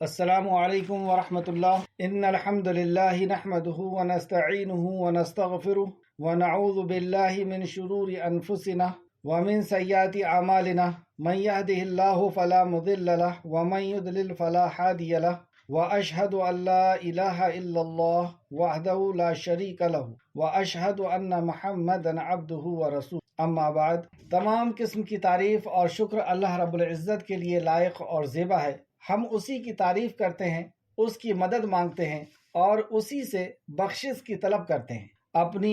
السلام علیکم ورحمۃ اللہ۔ ان الحمد للہ نحمده ونستعینه ونستغفره ونعوذ باللہ من شرور انفسنا ومن سیئات اعمالنا من يهده الله فلا مضل له ومن يضلل فلا هادي له واشهد ان لا الہ الا اللہ وحدہ لا شریک له واشهد ان محمدا عبدہ ورسولہ۔ اما بعد، تمام قسم کی تعریف اور شکر اللہ رب العزت کے لیے لائق اور زیبا ہے۔ ہم اسی کی تعریف کرتے ہیں، اس کی مدد مانگتے ہیں اور اسی سے بخشش کی طلب کرتے ہیں۔ اپنی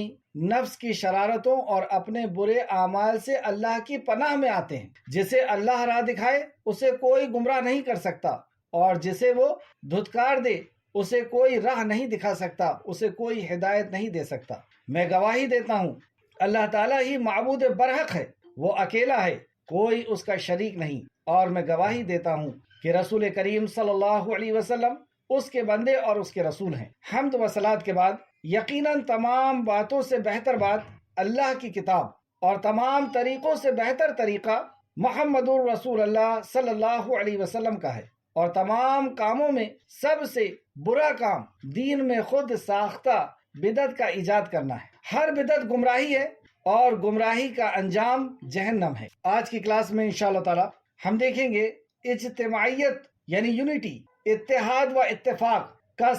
نفس کی شرارتوں اور اپنے برے اعمال سے اللہ کی پناہ میں آتے ہیں۔ جسے اللہ راہ دکھائے اسے کوئی گمراہ نہیں کر سکتا، اور جسے وہ دھتکار دے اسے کوئی راہ نہیں دکھا سکتا، اسے کوئی ہدایت نہیں دے سکتا۔ میں گواہی دیتا ہوں اللہ تعالیٰ ہی معبود برحق ہے، وہ اکیلا ہے، کوئی اس کا شریک نہیں، اور میں گواہی دیتا ہوں کہ رسول کریم صلی اللہ علیہ وسلم اس کے بندے اور اس کے رسول ہیں۔ حمد و صلات کے بعد یقیناً تمام باتوں سے بہتر بات اللہ کی کتاب اور تمام طریقوں سے بہتر طریقہ محمد الرسول اللہ صلی اللہ علیہ وسلم کا ہے، اور تمام کاموں میں سب سے برا کام دین میں خود ساختہ بدعت کا ایجاد کرنا ہے۔ ہر بدعت گمراہی ہے اور گمراہی کا انجام جہنم ہے۔ آج کی کلاس میں انشاءاللہ تعالی ہم دیکھیں گے اجتماعیت یعنی یونٹی، اتحاد و اتفاق کا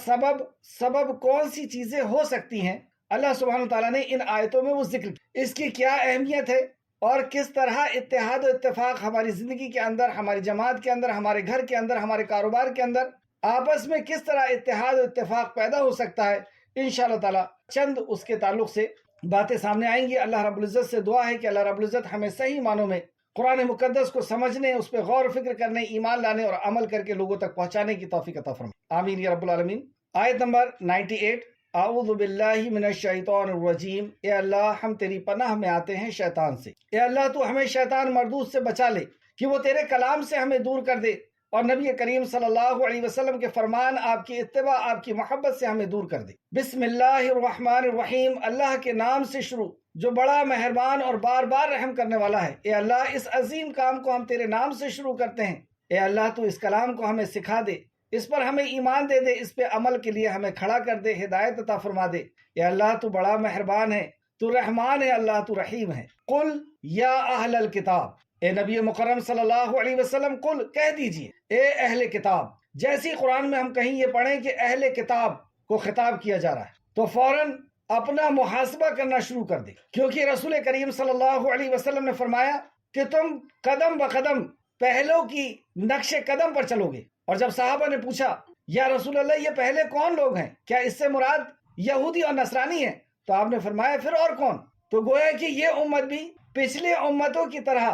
سبب کون سی چیزیں ہو سکتی ہیں۔ اللہ سبحانہ تعالیٰ نے ان آیتوں میں وہ ذکر کیا، اس کی کیا اہمیت ہے اور کس طرح اتحاد و اتفاق ہماری زندگی کے اندر، ہماری جماعت کے اندر، ہمارے گھر کے اندر، ہمارے کاروبار کے اندر آپس میں کس طرح اتحاد و اتفاق پیدا ہو سکتا ہے۔ انشاءاللہ تعالیٰ چند اس کے تعلق سے باتیں سامنے آئیں گی۔ اللہ رب العزت سے دعا ہے کہ اللہ رب العزت ہمیں صحیح معنوں میں قرآن مقدس کو سمجھنے، اس پہ غور و فکر کرنے، ایمان لانے اور عمل کر کے لوگوں تک پہنچانے کی توفیق عطا فرمائے، آمین یا رب العالمین۔ آیت نمبر 98۔ اعوذ باللہ من الشیطان الرجیم۔ اے اللہ ہم تیری پناہ میں آتے ہیں شیطان سے۔ اے اللہ تو ہمیں شیطان مردود سے بچا لے کہ وہ تیرے کلام سے ہمیں دور کر دے، اور نبی کریم صلی اللہ علیہ وسلم کے فرمان، آپ کی اتباع، آپ کی محبت سے ہمیں دور کر دے۔ بسم اللہ الرحمن الرحیم۔ اللہ کے نام سے شروع جو بڑا مہربان اور بار بار رحم کرنے والا ہے۔ اے اللہ اس عظیم کام کو ہم تیرے نام سے شروع کرتے ہیں۔ اے اللہ تو اس کلام کو ہمیں سکھا دے، اس پر ہمیں ایمان دے دے، اس پہ عمل کے لیے ہمیں کھڑا کر دے، ہدایت عطا فرما دے۔ اے اللہ تو بڑا مہربان ہے، تو رحمان ہے، اللہ تو رحیم ہے۔ قل یا اہل الکتاب۔ اے نبی مکرم صلی اللہ علیہ وسلم قل کہہ دیجئے، اے اہل کتاب۔ جیسی قرآن میں ہم کہیں یہ پڑھیں کہ اہل کتاب کو خطاب کیا جا رہا ہے تو فوراً اپنا محاسبہ کرنا شروع کر دے، کیونکہ رسول کریم صلی اللہ علیہ وسلم نے فرمایا کہ تم قدم بقدم پہلوں کی نقش قدم پر چلو گے۔ اور جب صحابہ نے پوچھا یا رسول اللہ یہ پہلے کون لوگ ہیں، کیا اس سے مراد یہودی اور نصرانی ہیں؟ تو آپ نے فرمایا پھر اور کون؟ تو گویا کہ یہ امت بھی پچھلے امتوں کی طرح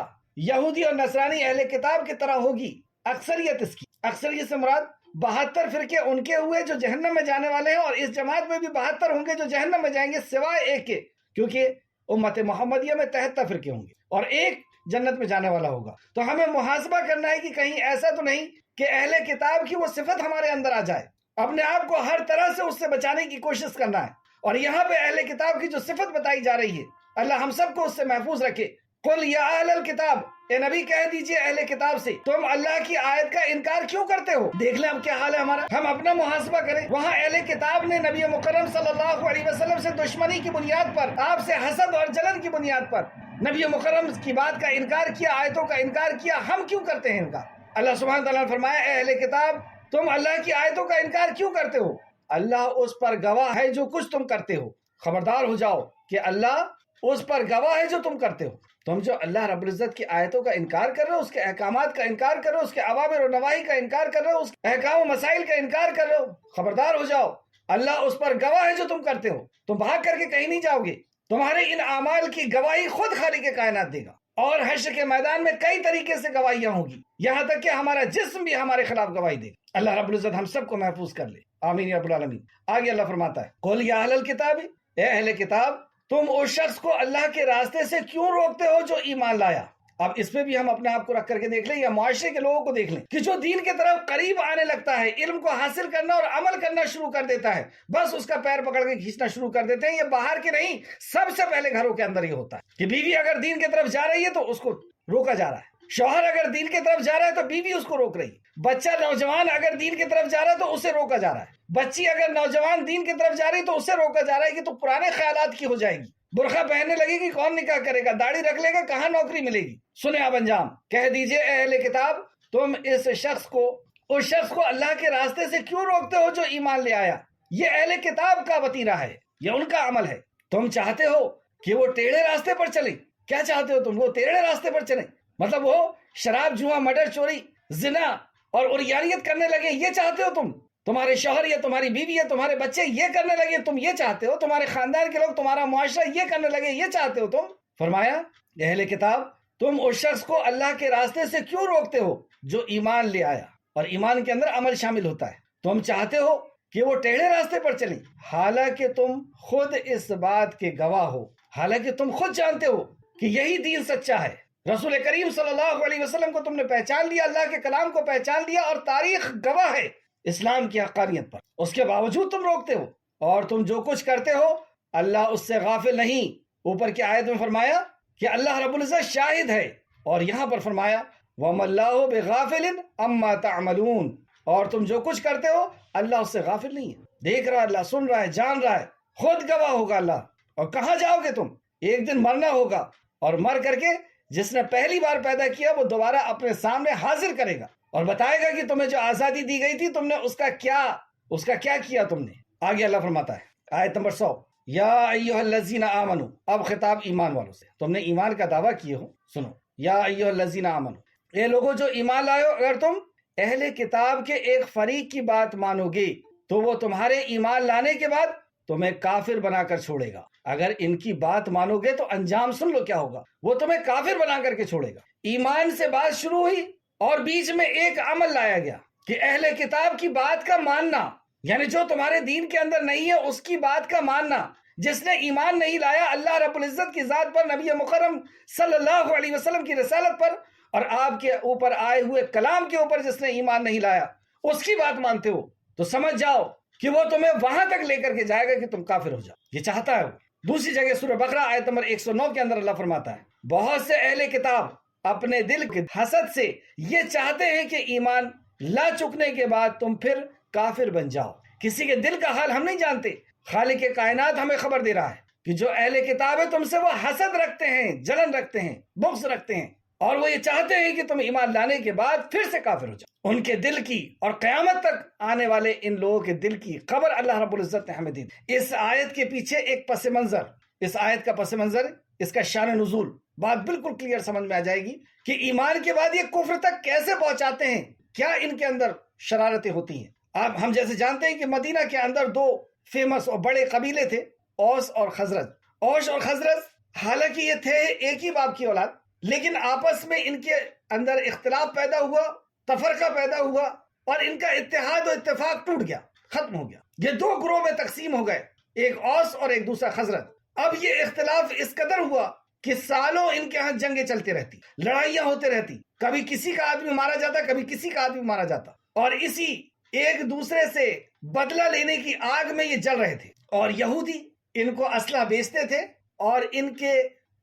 یہودی اور نصرانی اہل کتاب کی طرح ہوگی۔ اکثریت اس کی، اکثریت سے مراد 72 فرقے ان کے ہوئے جو جہنم میں جانے والے ہیں، اور اس جماعت میں بھی 72 ہوں گے جو جہنم میں جائیں گے سوائے ایک کے، کیونکہ امت محمدیہ میں 73 فرقے ہوں گے اور ایک جنت میں جانے والا ہوگا۔ تو ہمیں محاسبہ کرنا ہے کہ کہیں ایسا تو نہیں کہ اہل کتاب کی وہ صفت ہمارے اندر آ جائے۔ اپنے آپ کو ہر طرح سے اس سے بچانے کی کوشش کرنا ہے، اور یہاں پہ اہل کتاب کی جو صفت بتائی جا رہی ہے اللہ ہم سب کو اس سے محفوظ رکھے۔ قل یا اہل الکتاب، اے نبی کہہ دیجئے اہل کتاب سے، تم اللہ کی آیت کا انکار کیوں کرتے ہو؟ دیکھ لیں اب کیا حال ہے ہمارا، ہم اپنا محاسبہ کریں۔ وہاں اہل کتاب نے نبی مکرم صلی اللہ علیہ وسلم سے دشمنی کی بنیاد پر، آپ سے حسد اور جلن کی بنیاد پر نبی مکرم کی بات کا انکار کیا، آیتوں کا انکار کیا۔ ہم کیوں کرتے ہیں انکار؟ اللہ سبحانہ تعالیٰ نے فرمایا اے اہل کتاب تم اللہ کی آیتوں کا انکار کیوں کرتے ہو؟ اللہ اس پر گواہ ہے جو کچھ تم کرتے ہو۔ خبردار ہو جاؤ کہ اللہ اس پر گواہ ہے جو تم کرتے ہو۔ تم جو اللہ رب العزت کی آیتوں کا انکار کر رہے ہو، اس کے احکامات کا انکار کر رہے ہو، اس کے اوامر و نواہی کا انکار کر رہے ہو، اس کے احکام و مسائل کا انکار کر رہے ہو، خبردار ہو جاؤ اللہ اس پر گواہ ہے جو تم کرتے ہو۔ تم بھاگ کر کے کہیں نہیں جاؤ گے، تمہارے ان اعمال کی گواہی خود خالق کائنات دے گا، اور حشر کے میدان میں کئی طریقے سے گواہیاں ہوگی، یہاں تک کہ ہمارا جسم بھی ہمارے خلاف گواہی دے گا۔ اللہ رب العزت ہم سب کو محفوظ کر لے، آمین یا رب العالمین۔ آگے اللہ فرماتا ہے قل یا اہل الکتاب، اے اہل کتاب تم اس شخص کو اللہ کے راستے سے کیوں روکتے ہو جو ایمان لایا۔ اب اس پہ بھی ہم اپنے آپ کو رکھ کر کے دیکھ لیں، یا معاشرے کے لوگوں کو دیکھ لیں کہ جو دین کے طرف قریب آنے لگتا ہے، علم کو حاصل کرنا اور عمل کرنا شروع کر دیتا ہے، بس اس کا پیر پکڑ کے کھینچنا شروع کر دیتے ہیں۔ یہ باہر کے نہیں، سب سے پہلے گھروں کے اندر ہی ہوتا ہے کہ بیوی اگر دین کی طرف جا رہی ہے تو اس کو روکا جا رہا ہے، شوہر اگر دین کی طرف جا رہا ہے تو بیوی اس کو روک رہی ہے، بچہ نوجوان اگر دین کی طرف جا رہا ہے تو اسے روکا جا رہا ہے، بچی اگر نوجوان دین کی طرف جا رہی ہے تو اسے روکا جا رہا ہے کہ تو پرانے خیالات کی ہو جائے گی، برقع پہننے لگے گی، کون نکاح کرے گا، داڑھی رکھ لے گا، کہاں نوکری ملے گی۔ سنیں اب انجام، کہہ دیجئے اے اہل کتاب، تم اس شخص کو اللہ کے راستے سے کیوں روکتے ہو جو ایمان لے آیا؟ یہ اہل کتاب کا وتیرہ ہے، یہ ان کا عمل ہے۔ تم چاہتے ہو کہ وہ ٹیڑھے راستے پر چلے؟ کیا چاہتے ہو تم؟ وہ ٹیڑھے راستے پر چلیں، مطلب وہ شراب، جوا، مرڈر، چوری، زنا اور عریانیت کرنے لگے، یہ چاہتے ہو تم؟ تمہارے شوہر یا تمہاری بیوی یا تمہارے بچے یہ کرنے لگے، تم یہ چاہتے ہو؟ تمہارے خاندان کے لوگ، تمہارا معاشرہ یہ کرنے لگے، یہ چاہتے ہو تم؟ فرمایا اہل کتاب، تم اس شخص کو اللہ کے راستے سے کیوں روکتے ہو جو ایمان لے آیا؟ اور ایمان کے اندر عمل شامل ہوتا ہے۔ تم چاہتے ہو کہ وہ ٹیڑھے راستے پر چلیں، حالانکہ تم خود اس بات کے گواہ ہو، حالانکہ تم خود جانتے ہو کہ یہی دین سچا ہے۔ رسول کریم صلی اللہ علیہ وسلم کو تم نے پہچان لیا، اللہ کے کلام کو پہچان لیا، اور تاریخ گواہ ہے اسلام کی حقانیت پر، اس کے باوجود تم روکتے ہو، اور تم جو کچھ کرتے ہو اللہ اس سے غافل نہیں۔ اوپر کی آیت میں فرمایا کہ اللہ رب العزت شاہد ہے، اور یہاں پر فرمایا وَمَا اللَّهُ بِغَافِلٍ عَمَّا تَعْمَلُونَ، اور تم جو کچھ کرتے ہو اللہ اس سے غافل نہیں ہے، دیکھ رہا ہے اللہ، سن رہا ہے، جان رہا ہے، خود گواہ ہوگا اللہ۔ اور کہاں جاؤ گے تم؟ ایک دن مرنا ہوگا، اور مر کر کے جس نے پہلی بار پیدا کیا وہ دوبارہ اپنے سامنے حاضر کرے گا اور بتائے گا کہ تمہیں جو آزادی دی گئی تھی تم نے اس کا کیا کیا تم نے۔ آگے اللہ فرماتا ہے آیت نمبر 100، یا ایھا الذین آمنوا، اب خطاب ایمان والوں سے، تم نے ایمان کا دعویٰ کیے ہو، سنو، یا ایھا الذین آمنوا، اے لوگوں جو ایمان لائے ہو، اگر تم اہل کتاب کے ایک فریق کی بات مانو گے تو وہ تمہارے ایمان لانے کے بعد تمہیں کافر بنا کر چھوڑے گا۔ اگر ان کی بات مانو گے تو انجام سن لو کیا ہوگا، وہ تمہیں کافر بنا کر کے چھوڑے گا۔ ایمان سے بات شروع ہوئی اور بیچ میں ایک عمل لایا گیا کہ اہل کتاب کی بات کا ماننا، یعنی جو تمہارے دین کے اندر نہیں ہے اس کی بات کا ماننا۔ جس نے ایمان نہیں لایا اللہ رب العزت کی ذات پر، نبی مکرم صلی اللہ علیہ وسلم کی رسالت پر، اور آپ کے اوپر آئے ہوئے کلام کے اوپر جس نے ایمان نہیں لایا، اس کی بات مانتے ہو تو سمجھ جاؤ کہ وہ تمہیں وہاں تک لے کر کے جائے گا کہ تم کافر ہو جاؤ، یہ چاہتا ہے وہ۔ دوسری جگہ سورہ بقرہ آیت نمبر 109 کے اندر اللہ فرماتا ہے بہت سے اہل کتاب اپنے دل کے حسد سے یہ چاہتے ہیں کہ ایمان لا چکنے کے بعد تم پھر کافر بن جاؤ۔ کسی کے دل کا حال ہم نہیں جانتے، خالق کائنات ہمیں خبر دے رہا ہے کہ جو اہل کتاب ہے تم سے وہ حسد رکھتے ہیں، جلن رکھتے ہیں، بغض رکھتے ہیں، اور وہ یہ چاہتے ہیں کہ تم ایمان لانے کے بعد پھر سے کافر ہو جاؤ۔ ان کے دل کی اور قیامت تک آنے والے ان لوگوں کے دل کی خبر اللہ رب العزت نے ہمیں دی۔ اس آیت کے پیچھے ایک پس منظر، اس آیت کا پس منظر، اس کا شان نزول، بات بالکل کلیئر سمجھ میں آ جائے گی کہ ایمان کے بعد یہ کفر تک کیسے پہنچاتے ہیں، کیا ان کے اندر شرارتیں ہوتی ہیں۔ ہم جیسے جانتے ہیں کہ مدینہ کے اندر دو فیمس اور بڑے قبیلے تھے، اوس اور خزرج۔ اوس اور خزرج حالانکہ یہ تھے ایک ہی باپ کی اولاد، لیکن آپس میں ان کے اندر اختلاف پیدا ہوا، تفرقہ پیدا ہوا، اور ان کا اتحاد و اتفاق ٹوٹ گیا، ختم ہو گیا۔ یہ دو گروہ میں تقسیم ہو گئے، ایک اوس اور ایک دوسرا خزرج۔ اب یہ اختلاف اس قدر ہوا کہ سالوں ان کے ہاں جنگیں چلتی رہتی، لڑائیاں ہوتے رہتی، کبھی کسی کا آدمی مارا جاتا، کبھی کسی کا آدمی مارا جاتا، اور اسی ایک دوسرے سے بدلہ لینے کی آگ میں یہ جل رہے تھے۔ اور یہودی ان کو اسلحہ بیچتے تھے اور ان کے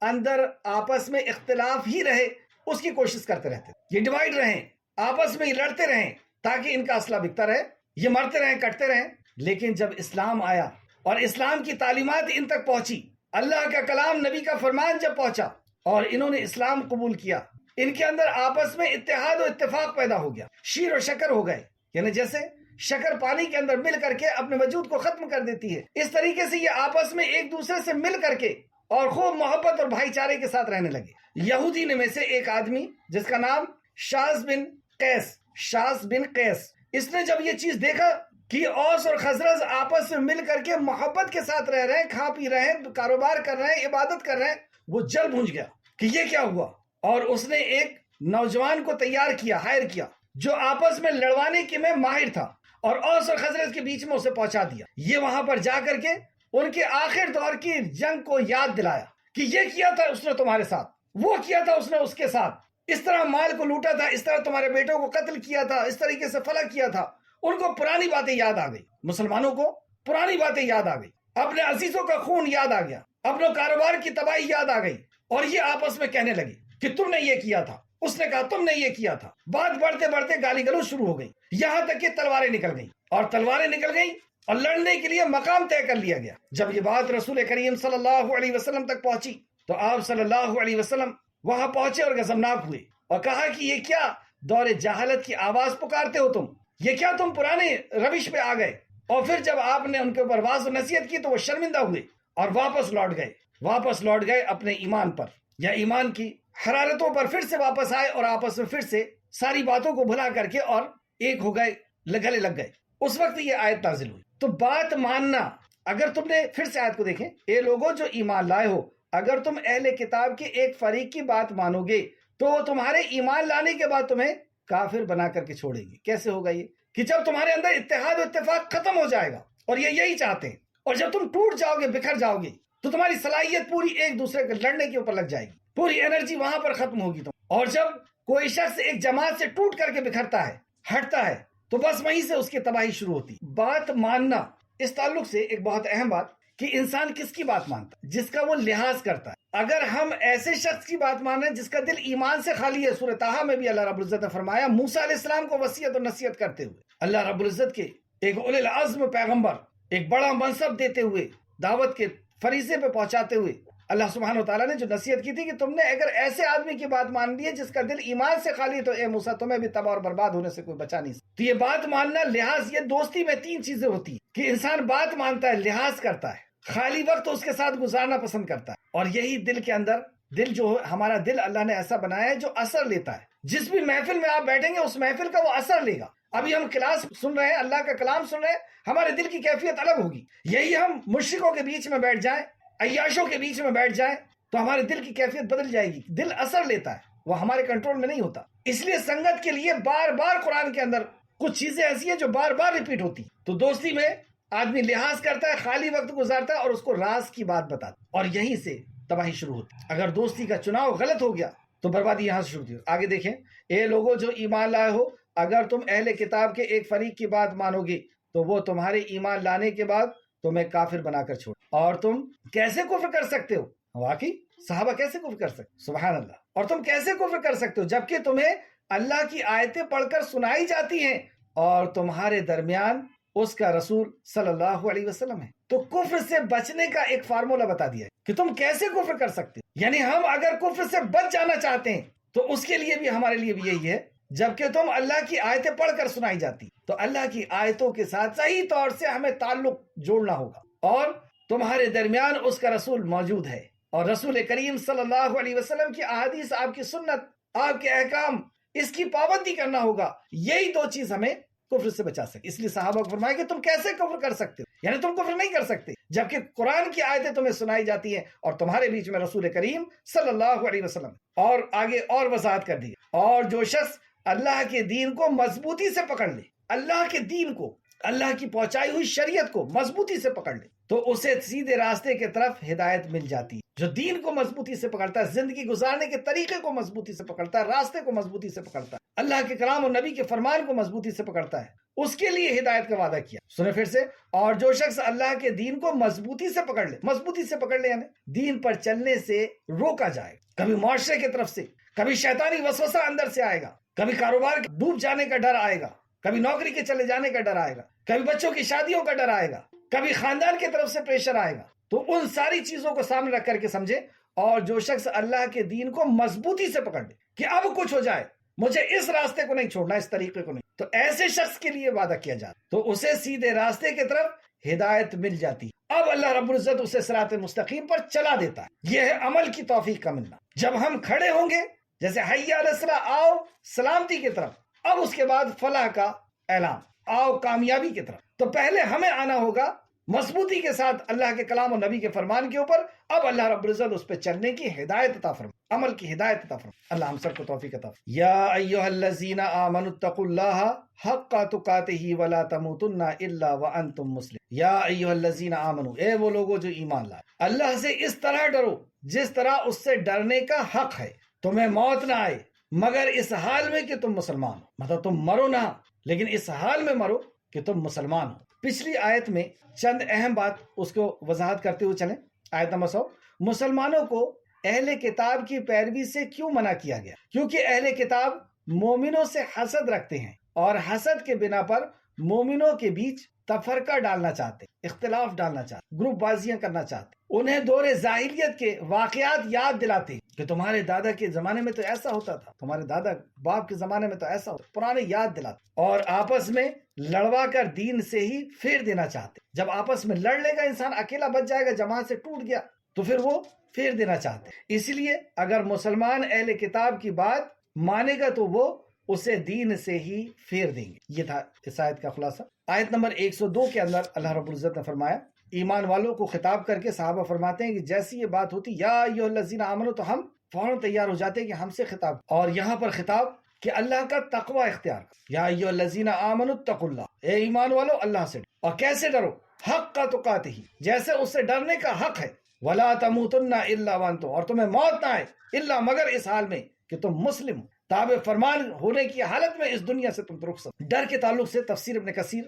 اندر آپس میں اختلاف ہی رہے اس کی کوشش کرتے رہتے، یہ ڈیوائیڈ رہیں، آپس میں یہ لڑتے رہیں تاکہ ان کا اسلحہ بکتا رہے، یہ مرتے رہیں، کٹتے رہیں۔ لیکن جب اسلام آیا اور اسلام کی تعلیمات ان تک پہنچی، اللہ کا کلام، نبی کا فرمان جب پہنچا اور انہوں نے اسلام قبول کیا، ان کے اندر آپس میں اتحاد و اتفاق پیدا ہو گیا، شیر و شکر ہو گئے، یعنی جیسے شکر پانی کے اندر مل کر کے اپنے وجود کو ختم کر دیتی ہے، اس طریقے سے یہ آپس میں ایک دوسرے سے مل کر کے اور خوب محبت اور بھائی چارے کے ساتھ رہنے لگے۔ یہودی میں سے ایک آدمی جس کا نام شاذ بن قیس، اس نے جب یہ چیز دیکھا کہ اوس اور خزرج آپس میں مل کر کے محبت کے ساتھ رہ رہے ہیں، کھا پی رہے ہیں، کاروبار کر رہے ہیں، عبادت کر رہے ہیں، وہ جل بھونج گیا کہ یہ کیا ہوا، اور اس نے ایک نوجوان کو تیار کیا، ہائر کیا، جو آپس میں لڑوانے کے میں ماہر تھا، اور اوس اور خزرج کے بیچ میں اسے پہنچا دیا۔ یہ وہاں پر جا کر کے ان کے آخر دور کی جنگ کو یاد دلایا کہ یہ کیا تھا اس نے تمہارے ساتھ، وہ کیا تھا اس نے اس کے ساتھ، اس طرح مال کو لوٹا تھا، اس طرح تمہارے بیٹوں کو قتل کیا تھا، اس طریقے سے فلاں کیا تھا۔ ان کو پرانی باتیں یاد آ گئی، مسلمانوں کو پرانی باتیں یاد آ گئی، اپنے عزیزوں کا خون یاد آ گیا، اپنے کاروبار کی تباہی یاد آ گئی، اور یہ آپس میں کہنے لگے کہ تم نے یہ کیا تھا، اس نے کہا تم نے یہ کیا تھا. بات بڑھتے بڑھتے گالی گلوچ شروع ہو گئی، یہاں تک کہ تلواریں نکل گئیں، اور تلواریں نکل گئیں اور لڑنے کے لیے مقام طے کر لیا گیا. جب یہ بات رسول کریم صلی اللہ علیہ وسلم تک پہنچی تو آپ صلی اللہ علیہ وسلم وہاں پہنچے اور غضبناک ہوئے اور کہا کہ یہ کیا دور جہالت کی آواز پکارتے ہو تم، یہ کیا تم پرانے روش پہ آ گئے. اور پھر جب آپ نے ان کے اوپر واضح نصیحت کی تو وہ شرمندہ ہوئے اور واپس لوٹ گئے اپنے ایمان پر، یا ایمان کی حرارتوں پر پھر سے واپس آئے اور آپس میں پھر سے ساری باتوں کو بھلا کر کے اور ایک ہو گئے، گلے لگ گئے. اس وقت یہ آیت نازل ہوئی. تو بات ماننا، اگر تم نے پھر سے آیت کو دیکھیں، اے لوگوں جو ایمان لائے ہو، اگر تم اہل کتاب کے ایک فریق کی بات مانو گے تو وہ تمہارے ایمان لانے کے بعد تمہیں کافر بنا کر کے چھوڑیں گے. کیسے ہوگا یہ؟ کہ جب تمہارے اندر اتحاد و اتفاق ختم ہو جائے گا، اور یہ یہی چاہتے ہیں، اور جب تم ٹوٹ جاؤ گے، بکھر جاؤ گے، تو تمہاری صلاحیت پوری ایک دوسرے کے لڑنے کے اوپر لگ جائے گی، پوری انرجی وہاں پر ختم ہوگی. اور جب کوئی شخص ایک جماعت سے ٹوٹ کر کے بکھرتا ہے، ہٹتا ہے، تو بس وہیں سے اس کی تباہی شروع ہوتی. بات ماننا، اس تعلق سے ایک بہت اہم بات کہ انسان کس کی بات مانتا ہے؟ جس کا وہ لحاظ کرتا ہے. اگر ہم ایسے شخص کی بات مان رہے ہیں جس کا دل ایمان سے خالی ہے، سورہ طٰہٰ میں بھی اللہ رب العزت نے فرمایا موسیٰ علیہ السلام کو وصیت و نصیحت کرتے ہوئے، اللہ رب العزت کے ایک اولی العزم پیغمبر، ایک بڑا منصب دیتے ہوئے، دعوت کے فریضے پہ پہنچاتے ہوئے، اللہ سبحانہ وتعالیٰ نے جو نصیحت کی تھی کہ تم نے اگر ایسے آدمی کی بات مان لی ہے جس کا دل ایمان سے خالی ہے تو اے موسیٰ تمہیں بھی تباہ اور برباد ہونے سے کوئی بچا نہیں سکتا. تو یہ بات ماننا، لحاظ، یہ دوستی میں 3 چیزیں ہوتی ہیں کہ انسان بات مانتا ہے، لحاظ کرتا ہے، خالی وقت اس کے ساتھ گزارنا پسند کرتا ہے، اور یہی دل کے اندر، دل جو ہمارا دل اللہ نے ایسا بنایا ہے جو اثر لیتا ہے. جس بھی محفل میں آپ بیٹھیں گے اس محفل کا وہ اثر لے گا. ابھی ہم کلاس سن رہے ہیں، اللہ کا کلام سن رہے ہیں، ہمارے دل کی کیفیت الگ ہوگی. یہی ہم مشرکوں کے بیچ میں بیٹھ جائیں، عیاشوں کے بیچ میں بیٹھ جائیں تو ہمارے دل کی کیفیت بدل جائے گی. دل اثر لیتا ہے، وہ ہمارے کنٹرول میں نہیں ہوتا. اس لیے سنگت کے لیے بار بار قرآن کے اندر کچھ چیزیں ایسی ہیں جو بار بار ریپیٹ ہوتی. تو دوستی میں آدمی لحاظ کرتا ہے، خالی وقت گزارتا ہے اور اس کو راز کی بات بتاتا ہے، اور یہیں سے تباہی شروع ہوتی. اگر دوستی کا چناؤ غلط ہو گیا تو بربادی یہاں سے شروع ہوتی. آگے دیکھیں، اے لوگوں جو ایمان لائے ہو، اگر تم اہل کتاب کے ایک فریق کی بات مانو گے تو وہ تمہارے ایمان لانے کے بعد تمہیں کافر بنا کر چھوڑ. اور تم کیسے کفر کر سکتے ہو؟ واقعی صحابہ کیسے کفر کر سکتے؟ سبحان اللہ. اور تم کیسے کفر کر سکتے ہو جبکہ تمہیں اللہ کی آیتیں پڑھ کر سنائی جاتی ہیں اور تمہارے درمیان اس کا رسول صلی اللہ علیہ وسلم ہے. تو کفر سے بچنے کا ایک فارمولا بتا دیا ہے کہ تم کیسے کفر کر سکتے ہو. یعنی ہم اگر کفر سے بچ جانا چاہتے ہیں تو اس کے لیے بھی ہمارے لیے بھی یہی ہے، جبکہ تم اللہ کی آیتیں پڑھ کر سنائی جاتی تو اللہ کی آیتوں کے ساتھ صحیح طور سے ہمیں تعلق جوڑنا ہوگا، اور تمہارے درمیان اس کا رسول موجود ہے، اور رسول کریم صلی اللہ علیہ وسلم کی احادیث، آپ کی سنت، آپ کے احکام، اس کی پابندی کرنا ہوگا. یہی 2 چیز ہمیں کفر سے بچا سکے. اس لیے صحابہ کو فرمایا کہ تم کیسے کفر کر سکتے ہو، یعنی تم کفر نہیں کر سکتے جبکہ قرآن کی آیتیں تمہیں سنائی جاتی ہیں اور تمہارے بیچ میں رسول کریم صلی اللہ علیہ وسلم. اور آگے اور وضاحت کر دی، اور جو شخص اللہ کے دین کو مضبوطی سے پکڑ لے، اللہ کے دین کو، اللہ کی پہنچائی ہوئی شریعت کو مضبوطی سے پکڑ لے تو اسے سیدھے راستے کی طرف ہدایت مل جاتی ہے. جو دین کو مضبوطی سے پکڑتا ہے، زندگی گزارنے کے طریقے کو مضبوطی سے پکڑتا ہے، راستے کو مضبوطی سے پکڑتا ہے، اللہ کے کلام اور نبی کے فرمان کو مضبوطی سے پکڑتا ہے، اس کے لیے ہدایت کا وعدہ کیا. سنیں پھر سے، اور جو شخص اللہ کے دین کو مضبوطی سے پکڑ لے، مضبوطی سے پکڑ لے یعنی دین پر چلنے سے روکا جائے، کبھی معاشرے کی طرف سے، کبھی شیطانی وسوسہ اندر سے آئے گا، کبھی کاروبار ڈوب جانے کا ڈر آئے گا، کبھی نوکری کے چلے جانے کا ڈر آئے گا، کبھی بچوں کی شادیوں کا ڈر آئے گا، کبھی خاندان کی طرف سے پریشر آئے گا. تو ان ساری چیزوں کو سامنے رکھ کر کے سمجھے، اور جو شخص اللہ کے دین کو مضبوطی سے پکڑ لے کہ اب کچھ ہو جائے مجھے اس راستے کو نہیں چھوڑنا، اس طریقے کو نہیں، تو ایسے شخص کے لیے وعدہ کیا جاتا تو اسے سیدھے راستے کی طرف ہدایت مل جاتی. اب اللہ رب العزت اسے صراط مستقیم پر چلا دیتا ہے. یہ ہے عمل کی توفیق کا ملنا. جب ہم کھڑے ہوں گے جیسے حی علی الصلاۃ، آؤ سلامتی کی طرف، اب اس کے بعد فلاح کا اعلان، آؤ کامیابی کی طرف. تو پہلے ہمیں آنا ہوگا مضبوطی کے ساتھ اللہ کے کلام اور نبی کے فرمان کے اوپر. اب اللہ رب العزت اس پہ چلنے کی ہدایت عطا فرما، عمل کی ہدایت عطا فرما. اللہ ہم سب کو توفیق عطا فرما. یا ایھا الذین آمنوا اتقوا اللہ حق تقاتہ ولا تموتن الا وانتم مسلمون. یا ایھا الذین آمنوا، اے وہ لوگوں جو ایمان لائے، اللہ سے اس طرح ڈرو جس طرح اس سے ڈرنے کا حق ہے. تمہیں موت نہ آئے مگر اس حال میں کہ تم مسلمان ہو، مطلب تم مرو نہ لیکن اس حال میں مرو کہ تم مسلمان ہو. پچھلی آیت میں چند اہم بات اس کو وضاحت کرتے ہوئے چلیں. آیت نمبر 100، مسلمانوں کو اہل کتاب کی پیروی سے کیوں منع کیا گیا؟ کیونکہ اہل کتاب مومنوں سے حسد رکھتے ہیں اور حسد کے بنا پر مومنوں کے بیچ تفرقہ ڈالنا چاہتے، اختلاف ڈالنا چاہتے، گروپ بازیاں کرنا چاہتے، انہیں دور ظاہلیت کے واقعات یاد دلاتے کہ تمہارے دادا کے زمانے میں تو ایسا ہوتا تھا، تمہارے دادا باپ کے زمانے میں تو ایسا ہوتا، پرانے یاد دلاتے، اور آپس میں لڑوا کر دین سے ہی پھیر دینا چاہتے۔ جب آپس میں لڑ لے گا انسان، اکیلا بچ جائے گا، جماعت سے ٹوٹ گیا تو پھر وہ پھیر دینا چاہتے۔ اس لیے اگر مسلمان اہل کتاب کی بات مانے گا تو وہ اسے دین سے ہی پھیر دیں گے۔ یہ تھا اس آیت کا خلاصہ۔ آیت نمبر 102 کے اندر اللہ رب العزت نے فرمایا، ایمان والوں کو خطاب کر کے صحابہ فرماتے ہیں کہ جیسی یہ بات ہوتی یا ایھا الذین آمنوا، تو ہم فوراً تیار ہو جاتے ہیں کہ ہم سے خطاب، اور یہاں پر خطاب کہ اللہ کا تقوی اختیار کر، یا ایھا الذین آمنوا اتقوا اللہ، اے ایمان والو اللہ سے ڈرو، اور کیسے ڈرو؟ حق تقاتہ، جیسے اس سے ڈرنے کا حق ہے، ولا تموتن الا وانتم، اور تمہیں موت نہ آئے الا مگر اس حال میں کہ تم مسلم ہو، تابع فرمان ہونے کی حالت میں اس دنیا سے تم رخصت۔ ڈر کے تعلق سے تفسیر ابن کثیر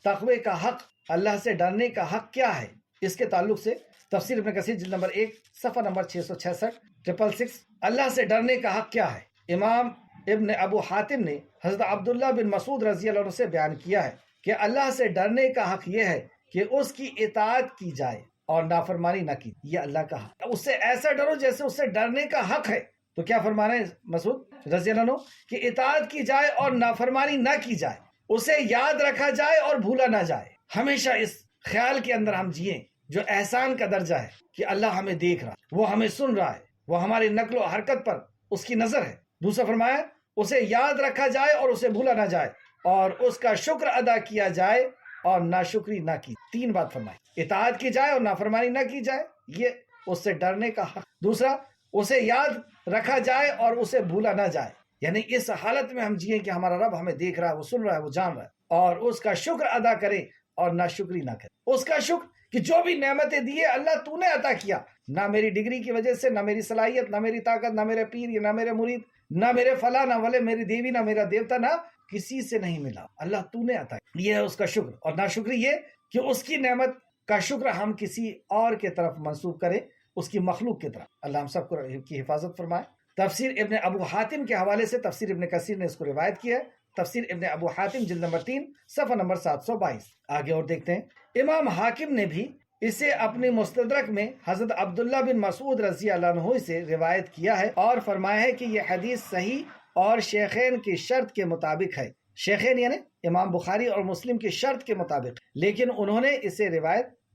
تقوی کا حق، اللہ سے ڈرنے کا حق کیا ہے، اس کے تعلق سے تفسیر ابن کثیر جلد نمبر 1 صفحہ نمبر 666 666، اللہ سے ڈرنے کا حق کیا ہے۔ امام ابن ابو حاتم نے حضرت عبداللہ بن مسعود رضی اللہ عنہ سے بیان کیا ہے کہ اللہ سے ڈرنے کا حق یہ ہے کہ اس کی اطاعت کی جائے اور نافرمانی نہ کی، یہ اللہ کا حق۔ اس سے ایسا ڈرو جیسے اس سے ڈرنے کا حق ہے۔ تو کیا فرمانا ہے مسعود رضی اللہ عنہ کہ اطاعت کی جائے اور نافرمانی نہ کی جائے، اسے یاد رکھا جائے اور بھولا نہ جائے۔ ہمیشہ اس خیال کے اندر ہم جئیں جو احسان کا درجہ ہے کہ اللہ ہمیں دیکھ رہا ہے، وہ ہمیں سن رہا ہے، وہ ہماری نقل و حرکت پر اس کی نظر ہے۔ دوسرا فرمایا اسے یاد رکھا جائے اور اسے بھولا نہ جائے، اور اس کا شکر ادا کیا جائے اور ناشکری نہ کی۔ 3 بات فرمائی، اطاعت کی جائے اور نافرمانی نہ کی جائے، یہ اس سے ڈرنے کا حق۔ دوسرا اسے یاد رکھا جائے اور اسے بھولا نہ جائے، یعنی اس حالت میں ہم جئیں کہ ہمارا رب ہمیں دیکھ رہا ہے، وہ سن رہا ہے، وہ جان رہا ہے، اور اس کا شکر ادا کرے اور ناشکری نہ کرے۔ اس کا شکر کہ جو بھی نعمتیں دیے اللہ تو نے عطا کیا، نہ میری ڈگری کی وجہ سے، نہ میری صلاحیت، نہ میری طاقت، نہ میرے پیر، نہ میرے مرید، نہ میرے فلاں، نہ ولے میری دیوی، نہ میرا دیوتا، نہ کسی سے نہیں ملا، اللہ تو نے عطا کیا۔ یہ ہے اس کا شکر۔ اور ناشکری یہ کہ اس کی نعمت کا شکر ہم کسی اور کے طرف منسوب کریں، اس کی مخلوق کی طرف۔ اللہ ہم سب کو کی حفاظت فرمائے۔ تفسیر ابن ابو حاتم کے حوالے سے تفسیر ابن کثیر نے اس کو روایت کیا ہے، تفسیر ابن ابو حاتم جلد نمبر 3 صفحہ نمبر 722۔ آگے اور دیکھتے ہیں، امام حاکم نے بھی اسے اپنی مستدرک میں حضرت عبداللہ بن مسعود رضی اللہ عنہ سے روایت کیا ہے اور فرمایا ہے کہ یہ حدیث صحیح اور شیخین کی شرط کے مطابق ہے۔ شیخین یعنی امام بخاری اور مسلم کی شرط کے مطابق، لیکن انہوں نے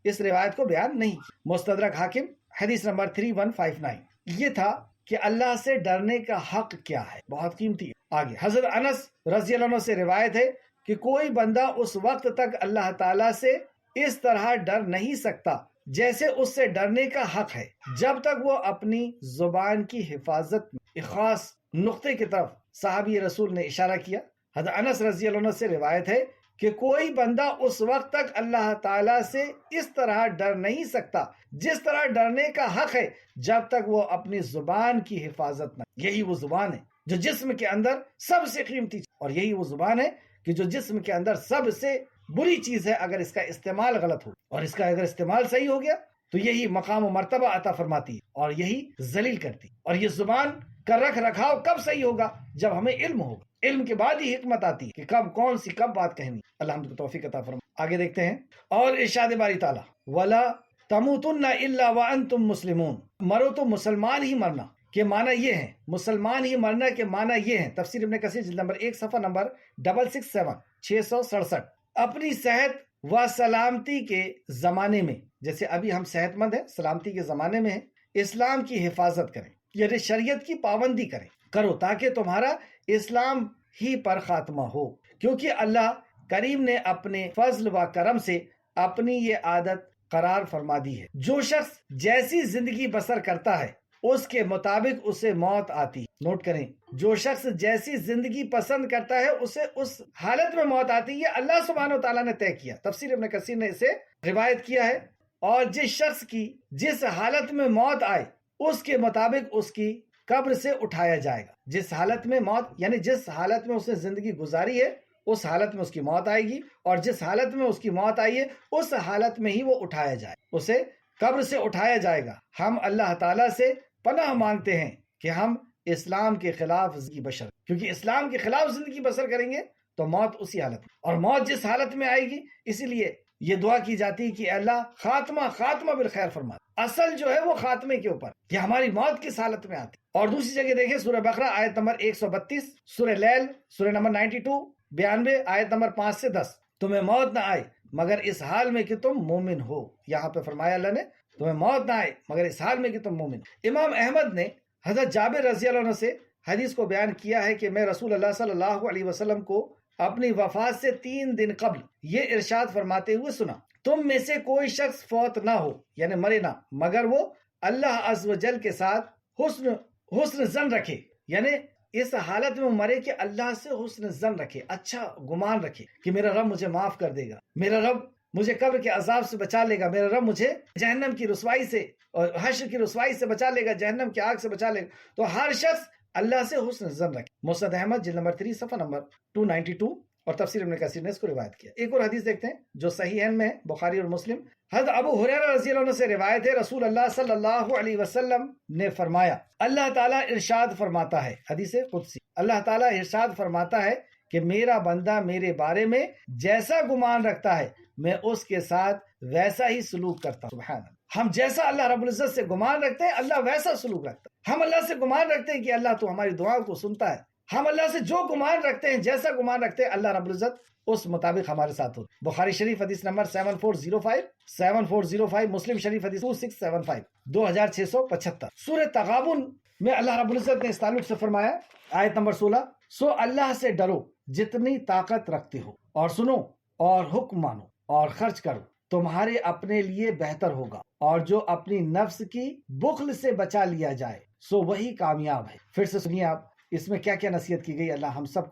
اس روایت کو بیان نہیں کی۔ مستدرک حاکم حدیث نمبر 3159۔ یہ تھا کہ اللہ سے ڈرنے کا حق کیا ہے، بہت قیمتی ہے۔ آگے حضرت انس رضی اللہ عنہ سے روایت ہے کہ کوئی بندہ اس وقت تک اللہ تعالیٰ سے اس طرح ڈر نہیں سکتا جیسے اس سے ڈرنے کا حق ہے، جب تک وہ اپنی زبان کی حفاظت میں۔ ایک خاص نقطے کی طرف صحابی رسول نے اشارہ کیا۔ حضرت انس رضی اللہ عنہ سے روایت ہے کہ کوئی بندہ اس وقت تک اللہ تعالیٰ سے اس طرح ڈر نہیں سکتا جس طرح ڈرنے کا حق ہے، جب تک وہ اپنی زبان کی حفاظت نہ۔ یہی وہ زبان ہے جو جسم کے اندر سب سے قیمتی، اور یہی وہ زبان ہے کہ جو جسم کے اندر سب سے بری چیز ہے اگر اس کا استعمال غلط ہو، اور اس کا اگر استعمال صحیح ہو گیا تو یہی مقام و مرتبہ عطا فرماتی ہے اور یہی ذلیل کرتی۔ اور یہ زبان کا رکھ رکھاؤ کب صحیح ہوگا؟ جب ہمیں علم ہوگا، علم کے بعد ہی حکمت آتی ہے کہ کب کون سی کب بات کہنی۔ اللہ ہم کو توفیق عطا فرمائے۔ آگے دیکھتے ہیں، اور ارشاد باری تعالیٰ وَلَا تَمُوتُنَّ إِلَّا وَأَنْتُمْ مُسْلِمُونَ، مرو تو مسلمان ہی مرنا کے معنی یہ ہے، مسلمان ہی مرنا کے معنی یہ ہے۔ تفسیر ابن کثیر جلد نمبر 1 صفحہ نمبر 667 667۔ اپنی صحت و سلامتی کے زمانے میں، جیسے ابھی ہم صحت مند ہیں، سلامتی کے زمانے میں ہیں، اسلام کی حفاظت کریں، یعنی شریعت کی پابندی کرو تاکہ تمہارا اسلام ہی پر خاتمہ ہو، کیونکہ اللہ کریم نے اپنے فضل و کرم سے اپنی یہ عادت قرار فرما دی ہے۔ جو شخص جیسی زندگی بسر کرتا ہے اس کے مطابق اسے موت آتی ہے۔ نوٹ کریں، جو شخص جیسی زندگی پسند کرتا ہے اسے اس حالت میں موت آتی ہے، اللہ سبحانہ و تعالیٰ نے طے کیا۔ تفسیر ابن کثیر نے اسے روایت کیا ہے، اور جس شخص کی جس حالت میں موت آئے اس کے مطابق اس کی قبر سے اٹھایا جائے گا۔ جس حالت میں موت، یعنی جس حالت میں اس نے زندگی گزاری ہے اس حالت میں اس کی موت آئے گی، اور جس حالت میں اس کی موت آئی ہے اس حالت میں ہی وہ اٹھایا جائے، اسے قبر سے اٹھایا جائے گا۔ ہم اللہ تعالیٰ سے پناہ مانگتے ہیں کہ ہم اسلام کے خلاف زندگی بسر، کیونکہ اسلام کے خلاف زندگی بسر کریں گے تو موت اسی حالت میں، اور موت جس حالت میں آئے گی، اسی لیے یہ دعا کی جاتی ہے کہ اللہ خاتمہ بالخیر فرما۔ اصل جو ہے وہ خاتمے کے اوپر، کہ ہماری موت کس حالت میں آتی۔ اور دوسری جگہ دیکھیں سورہ بقرہ آیت نمبر 132، سورہ لیل سورہ نمبر 92 92 آیت نمبر 5 سے 10، تمہیں موت نہ آئے مگر اس حال میں کہ تم مومن ہو۔ یہاں پہ فرمایا اللہ نے تمہیں موت نہ آئے مگر اس حال میں کہ تم مومن ہو۔ امام احمد نے حضرت جابر رضی اللہ عنہ سے حدیث کو بیان کیا ہے کہ میں رسول اللہ صلی اللہ علیہ وسلم کو اپنی وفات سے 3 دن قبل یہ ارشاد فرماتے ہوئے سنا، تم میں سے کوئی شخص فوت نہ ہو، یعنی مرے نہ، مگر وہ اللہ عز و جل کے ساتھ حسن ظن رکھے، یعنی اس حالت میں مرے کہ اللہ سے حسن ظن رکھے، اچھا گمان رکھے کہ میرا رب مجھے معاف کر دے گا، میرا رب مجھے قبر کے عذاب سے بچا لے گا، میرا رب مجھے جہنم کی رسوائی سے اور حشر کی رسوائی سے بچا لے گا، جہنم کی آگ سے بچا لے گا۔ تو ہر شخص اللہ سے حسن ظن رکھے۔ مسند احمد جلد نمبر 3 صفحہ نمبر 292 اور تفسیر ابن کثیر نے اس کو روایت کیا۔ ایک اور حدیث دیکھتے ہیں جو صحیحین میں ہے، بخاری اور مسلم۔ حضرت ابو ہریرہ رضی اللہ عنہ سے روایت ہے، رسول اللہ صلی اللہ علیہ وسلم نے فرمایا، اللہ تعالیٰ ارشاد فرماتا ہے، حدیث قدسی، اللہ تعالیٰ ارشاد فرماتا ہے کہ میرا بندہ میرے بارے میں جیسا گمان رکھتا ہے میں اس کے ساتھ ویسا ہی سلوک کرتا ہوں۔ سبحان اللہ، ہم جیسا اللہ رب العزت سے گمان رکھتے ہیں اللہ ویسا سلوک رکھتا ہے۔ ہم اللہ سے گمان رکھتے ہیں کہ اللہ تو ہماری دعاؤں کو سنتا ہے، ہم اللہ سے جو گمان رکھتے ہیں، جیسا گمان رکھتے ہیں، اللہ رب العزت اس مطابق ہمارے ساتھ ہوتا۔ بخاری شریف حدیث نمبر 7405 مسلم شریف حدیث 2675 2675۔ سورہ تغابن میں اللہ رب العزت نے اس تعلق سے فرمایا، آیت نمبر 16، سو اللہ سے ڈرو جتنی طاقت رکھتے ہو، اور سنو اور حکم مانو اور خرچ کرو، تمہارے اپنے لیے بہتر ہوگا، اور جو اپنی نفس کی بخل سے بچا لیا جائے سو وہی کامیاب ہے۔ پھر سے سنیے آپ اس میں کیا کیا نصیحت کی گئی، اللہ ہم سب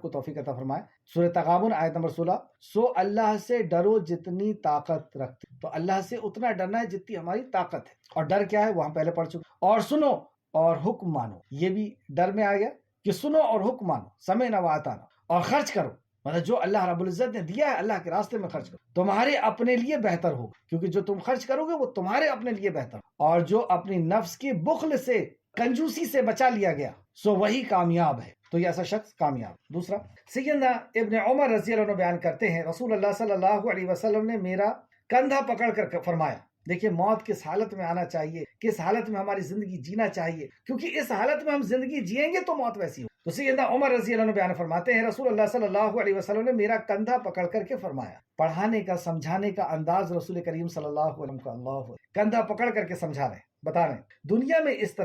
کو توفیق عطا فرمائے۔ سورہ تغابن آیت نمبر 16، سو اللہ سے ڈرو جتنی طاقت رکھتے، تو اللہ سے اتنا ڈرنا ہے جتنی ہماری طاقت ہے، اور ڈر کیا ہے وہ ہم پہلے پڑھ چکے، اور سنو اور حکم مانو، یہ بھی ڈر میں آ گیا کہ سنو اور حکم مانو، سمعنا واطعنا، اور خرچ کرو، مطلب جو اللہ رب العزت نے دیا ہے اللہ کے راستے میں خرچ کرو، تمہارے اپنے لیے بہتر ہوگا، کیونکہ جو تم خرچ کرو گے وہ تمہارے اپنے لیے بہتر، اور جو اپنی نفس کی بخل سے کنجوسی سے بچا لیا گیا سو وہی کامیاب ہے، تو یہ ایسا شخص کامیاب۔ دوسرا، سیدنا ابن عمر رضی اللہ عنہ بیان کرتے ہیں، رسول اللہ صلی اللہ علیہ وسلم نے میرا کندھا پکڑ کر فرمایا، دیکھیں موت کس حالت میں آنا چاہیے، کس حالت میں ہماری زندگی جینا چاہیے، کیونکہ اس حالت میں ہم زندگی جئیں گے تو موت ویسی ہو۔ تو سیدنا عمر رضی اللہ عنہ بیان فرماتے ہیں، رسول اللہ صلی اللہ علیہ وسلم نے میرا کندھا پکڑ کر کے فرمایا، پڑھانے کا سمجھانے کا انداز رسول کریم صلی اللہ علیہ وسلم کا، اللہ کندھا پکڑ کر کے سمجھا رہے ہیں، بتا رہے ہیں دنیا میں اس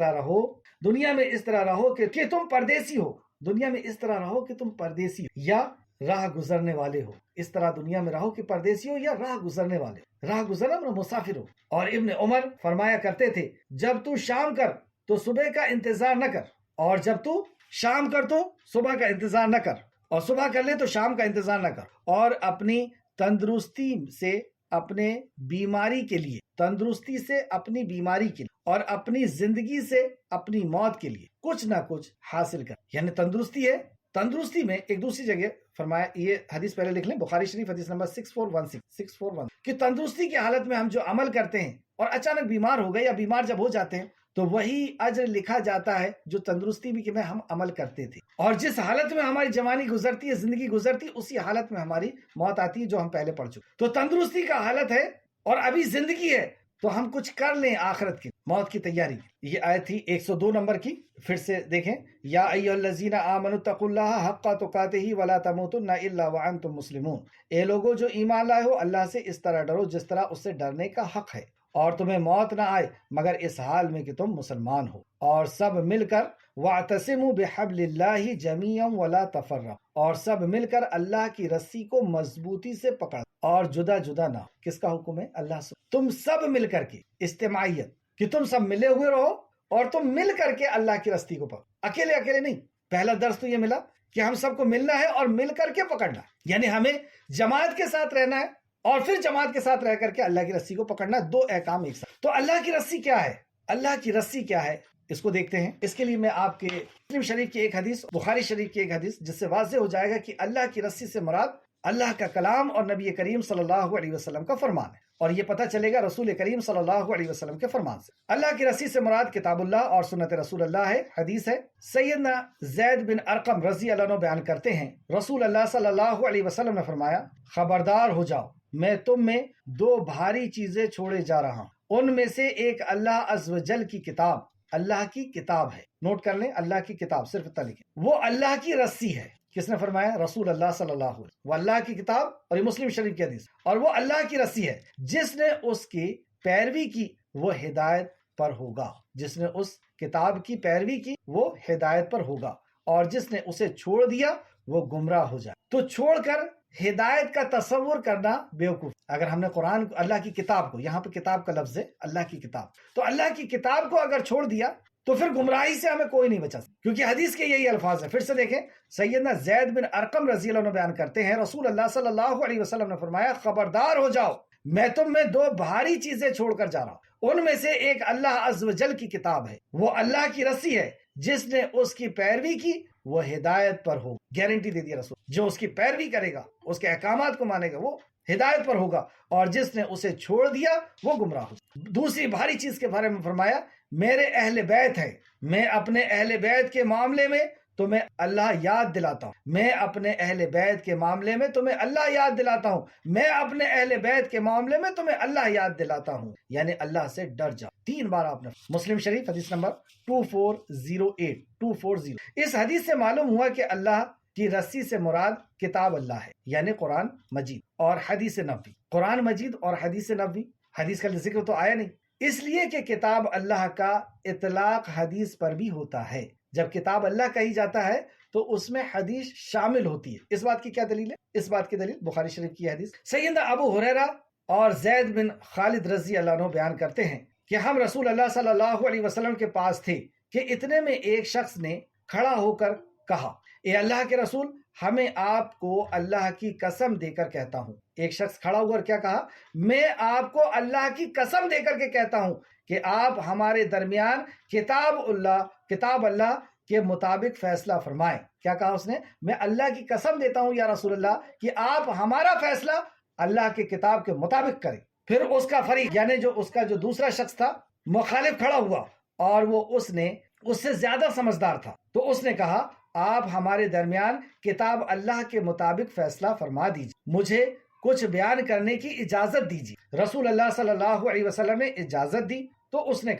طرح رہو کہ تم پردیسی ہو، دنیا میں اس طرح رہو کہ تم پردیسی ہو یا راہ گزرنے والے ہو، اس طرح دنیا میں رہو کہ پردیسی ہو یا راہ گزرنے والے ہو، راہ گزرنا مسافر ہو۔ اور ابن عمر فرمایا کرتے تھے، جب تو شام کر تو صبح کا انتظار نہ کر، اور جب تو شام کر تو صبح کا انتظار نہ کر، اور صبح کر لے تو شام کا انتظار نہ کر، اور اپنی تندرستی سے اپنے بیماری کے لیے، تندرستی سے اپنی بیماری کے لیے، اور اپنی زندگی سے اپنی موت کے لیے کچھ نہ کچھ حاصل کر، یعنی تندرستی ہے، تندرستی میں ایک دوسری جگہ فرمایا، یہ حدیث پہلے لکھ لیں، بخاری شریف حدیث نمبر 6416 کہ تندرستی کی حالت میں ہم جو عمل کرتے ہیں اور اچانک بیمار ہو گئے یا بیمار جب ہو جاتے ہیں تو وہی اجر لکھا جاتا ہے جو تندرستی بھی کہ میں ہم عمل کرتے تھے، اور جس حالت میں ہماری جوانی گزرتی ہے، زندگی گزرتی، اسی حالت میں ہماری موت آتی ہے جو ہم پہلے پڑھ چکے۔ تو تندرستی کا حالت ہے اور ابھی زندگی ہے تو ہم کچھ کر لیں آخرت کی، موت کی تیاری۔ یہ آیت تھی 102 نمبر کی، پھر سے دیکھیں، یا ایھا الذین آمنوا اتقوا اللہ حق تقاتہ ولا تموتن الا وانتم مسلمون، اے لوگو جو ایمان لائے ہو اللہ سے اس طرح ڈرو جس طرح اس سے ڈرنے کا حق ہے، اور تمہیں موت نہ آئے مگر اس حال میں کہ تم مسلمان ہو، اور سب مل کر واعتصموا بحبل اللہ جميعا ولا تفرقوا، اور سب مل کر اللہ کی رسی کو مضبوطی سے پکڑ اور جدا جدا نہ ہو۔ کس کا حکم ہے؟ اللہ سے۔ تم سب مل کر کے، اجتماعیت، کہ تم سب ملے ہوئے رہو اور تم مل کر کے اللہ کی رسی کو پکڑو، اکیلے نہیں۔ پہلا درس تو یہ ملا کہ ہم سب کو ملنا ہے اور مل کر کے پکڑنا ہے، یعنی ہمیں جماعت کے ساتھ رہنا ہے اور پھر جماعت کے ساتھ رہ کر کے اللہ کی رسی کو پکڑنا، دو احکام ایک ساتھ۔ تو اللہ کی رسی کیا ہے؟ اللہ کی رسی کیا ہے اس کو دیکھتے ہیں۔ اس کے لیے میں آپ کے مسلم شریف کی ایک حدیث، بخاری شریف کی ایک حدیث، جس سے واضح ہو جائے گا کہ اللہ کی رسی سے مراد اللہ کا کلام اور نبی کریم صلی اللہ علیہ وسلم کا فرمان ہے، اور یہ پتہ چلے گا رسول کریم صلی اللہ علیہ وسلم کے فرمان سے۔ اللہ کی رسی سے مراد کتاب اللہ اور سنت رسول اللہ ہے، حدیث ہے۔ سیدنا زید بن ارقم رضی اللہ عنہ بیان کرتے ہیں، رسول اللہ صلی اللہ علیہ وسلم نے فرمایا، خبردار ہو جاؤ، میں تم میں دو بھاری چیزیں چھوڑے جا رہا ہوں، ان میں سے ایک اللہ عز و جل کی کتاب، اللہ کی کتاب ہے، نوٹ کر لیں، اللہ کی کتاب، صرف اتنا لکھیں، وہ اللہ کی رسی ہے۔ کس نے فرمایا؟ رسول اللہ صلی اللہ علیہ وسلم۔ وہ اللہ کی کتاب، اور یہ مسلم شریف کی حدیث، اور وہ اللہ کی رسی ہے، جس نے اس کی پیروی کی وہ ہدایت پر ہوگا، جس نے اس کتاب کی پیروی کی وہ ہدایت پر ہوگا، اور جس نے اسے چھوڑ دیا وہ گمراہ ہو جائے۔ تو چھوڑ کر ہدایت کا تصور کرنا بیوقوف۔ اگر ہم نے قرآن کو، اللہ کی کتاب کو، یہاں پہ کتاب کا لفظ ہے، اللہ کی کتاب، تو اللہ کی کتاب کو اگر چھوڑ دیا تو پھر گمراہی سے ہمیں کوئی نہیں بچا سکتا، کیونکہ حدیث کے یہی الفاظ ہیں۔ پھر سے دیکھیں، سیدنا زید بن ارقم رضی اللہ عنہ بیان کرتے ہیں، رسول اللہ صلی اللہ علیہ وسلم نے فرمایا، خبردار ہو جاؤ، میں تم میں دو بھاری چیزیں چھوڑ کر جا رہا ہوں، ان میں سے ایک اللہ عز و جل کی کتاب ہے، وہ اللہ کی رسی ہے، جس نے اس کی پیروی کی وہ ہدایت پر ہو۔ گارنٹی دے دیا رسول، جو اس کی پیروی کرے گا، اس کے احکامات کو مانے گا، وہ ہدایت پر ہوگا، اور جس نے اسے چھوڑ دیا وہ گمراہ ہو جائے۔ دوسری بھاری چیز کے بارے میں فرمایا، میرے اہل بیت ہے، میں اپنے اہل بیت کے معاملے میں تمہیں اللہ یاد دلاتا ہوں، میں اپنے اہل بیت کے معاملے میں تمہیں اللہ یاد دلاتا ہوں، میں اپنے اہل بیت کے معاملے میں تمہیں اللہ یاد دلاتا ہوں، یعنی اللہ سے ڈر جاؤ۔ 3 بار آپ نے، مسلم شریف حدیث نمبر 2408 اس حدیث سے معلوم ہوا کہ اللہ کی رسی سے مراد کتاب اللہ ہے، یعنی قرآن مجید اور حدیث نبوی۔ قرآن مجید اور حدیث نبوی، حدیث کا ذکر تو آیا نہیں، اس لیے کہ کتاب اللہ کا اطلاق حدیث پر بھی ہوتا ہے۔ جب کتاب اللہ کہی جاتا ہے تو اس میں حدیث شامل ہوتی ہے۔ اس بات کی کیا دلیل ہے؟ اس بات کی دلیل بخاری شریف کی حدیث۔ سیدنا ابو ہریرہ اور زید بن خالد رضی اللہ عنہ بیان کرتے ہیں کہ ہم رسول اللہ صلی اللہ علیہ وسلم کے پاس تھے کہ اتنے میں ایک شخص نے کھڑا ہو کر کہا، اے اللہ کے رسول، ہمیں آپ کو اللہ کی قسم دے کر کہتا ہوں۔ ایک شخص کھڑا ہو کر کیا کہا؟ میں آپ کو اللہ کی قسم دے کر کے کہتا ہوں کہ آپ ہمارے درمیان کتاب اللہ کے مطابق فیصلہ فرمائیں۔ کیا کہا اس نے؟ میں اللہ کی قسم دیتا ہوں یا رسول اللہ کہ آپ ہمارا فیصلہ اللہ کے کتاب کے مطابق کریں۔ پھر اس کا فریق، یعنی اس کا جو دوسرا شخص تھا، مخالف کھڑا ہوا، اور وہ اس سے زیادہ سمجھدار تھا، تو اس نے کہا، آپ ہمارے درمیان کتاب اللہ کے مطابق فیصلہ فرما دیجیے، مجھے کچھ بیان کرنے کی اجازت دیجیے۔ رسول اللہ صلی اللہ علیہ وسلم نے اجازت دی تو اس نے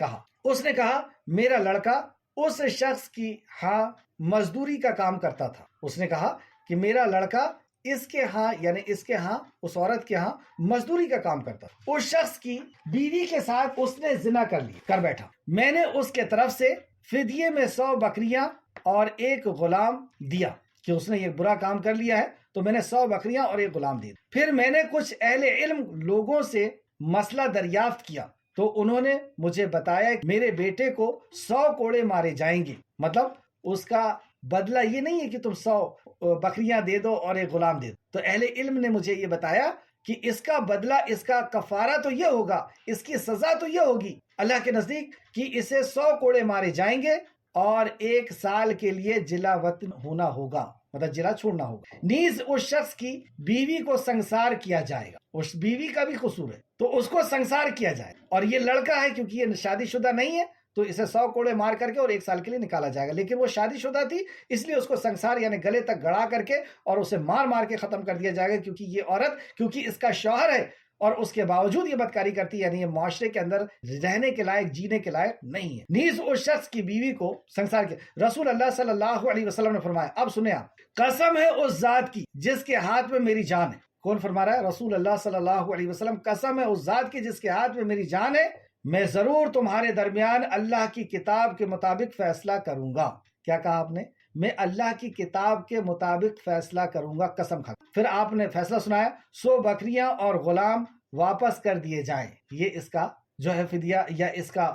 کہا میرا لڑکا اس شخص کی ہاں مزدوری کا کام کرتا تھا۔ اس نے کہا کہ میرا لڑکا اس کے ہاں، یعنی اس کے ہاں، اس عورت کے ہاں مزدوری کا کام کرتا تھا۔ اس شخص کی بیوی کے ساتھ اس نے زنا کر بیٹھا، میں نے اس کے طرف سے فدیے میں 100 بکریاں اور 1 غلام دیا، کہ اس نے یہ برا کام کر لیا ہے تو میں نے 100 بکریاں اور 1 غلام دیا۔ پھر میں نے کچھ اہل علم لوگوں سے مسئلہ دریافت کیا تو انہوں نے مجھے بتایا کہ میرے بیٹے کو 100 کوڑے مارے جائیں گے، مطلب اس کا بدلہ یہ نہیں ہے کہ تم 100 بکریاں دے دو اور 1 غلام دے دو۔ تو اہل علم نے مجھے یہ بتایا کہ اس کا بدلہ، اس کا کفارہ تو یہ ہوگا، اس کی سزا تو یہ ہوگی اللہ کے نزدیک کہ اسے 100 کوڑے مارے جائیں گے اور 1 سال کے لیے جلا وطن ہونا ہوگا، مطلب جلا چھوڑنا ہوگا۔ نیز اس شخص کی بیوی کو سنسار کیا جائے گا، اس بیوی کا بھی قصور ہے تو اس کو سنسار کیا جائے گا، اور یہ لڑکا ہے کیونکہ یہ شادی شدہ نہیں ہے تو اسے 100 کوڑے مار کر کے اور 1 سال کے لیے نکالا جائے گا، لیکن وہ شادی شدہ تھی اس لیے اس کو سنسار یعنی گلے تک گڑا کر کے اور اسے مار کے ختم کر دیا جائے گا، کیونکہ یہ عورت، کیونکہ اس کا شوہر ہے اور اس کے باوجود یہ بدکاری کرتی ہے، یعنی یہ معاشرے کے اندر رہنے کے لائق، جینے کے لائق نہیں ہے۔ نیز اس شخص کی بیوی کو سنسار کیا۔ رسول اللہ صلی اللہ علیہ وسلم نے فرمایا، اب سنیں آپ، قسم ہے اس ذات کی جس کے ہاتھ میں میری جان ہے۔ کون فرما رہا ہے؟ رسول اللہ صلی اللہ علیہ وسلم، قسم ہے اس ذات کی جس کے ہاتھ میں میری جان ہے، میں ضرور تمہارے درمیان اللہ کی کتاب کے مطابق فیصلہ کروں گا۔ کیا کہا آپ نے؟ میں اللہ کی کتاب کے مطابق فیصلہ کروں گا، قسم کھا۔ پھر آپ نے فیصلہ سنایا، 100 بکریاں اور غلام واپس کر دیے جائیں۔ یہ اس کا جو ہے فدیہ یا اس کا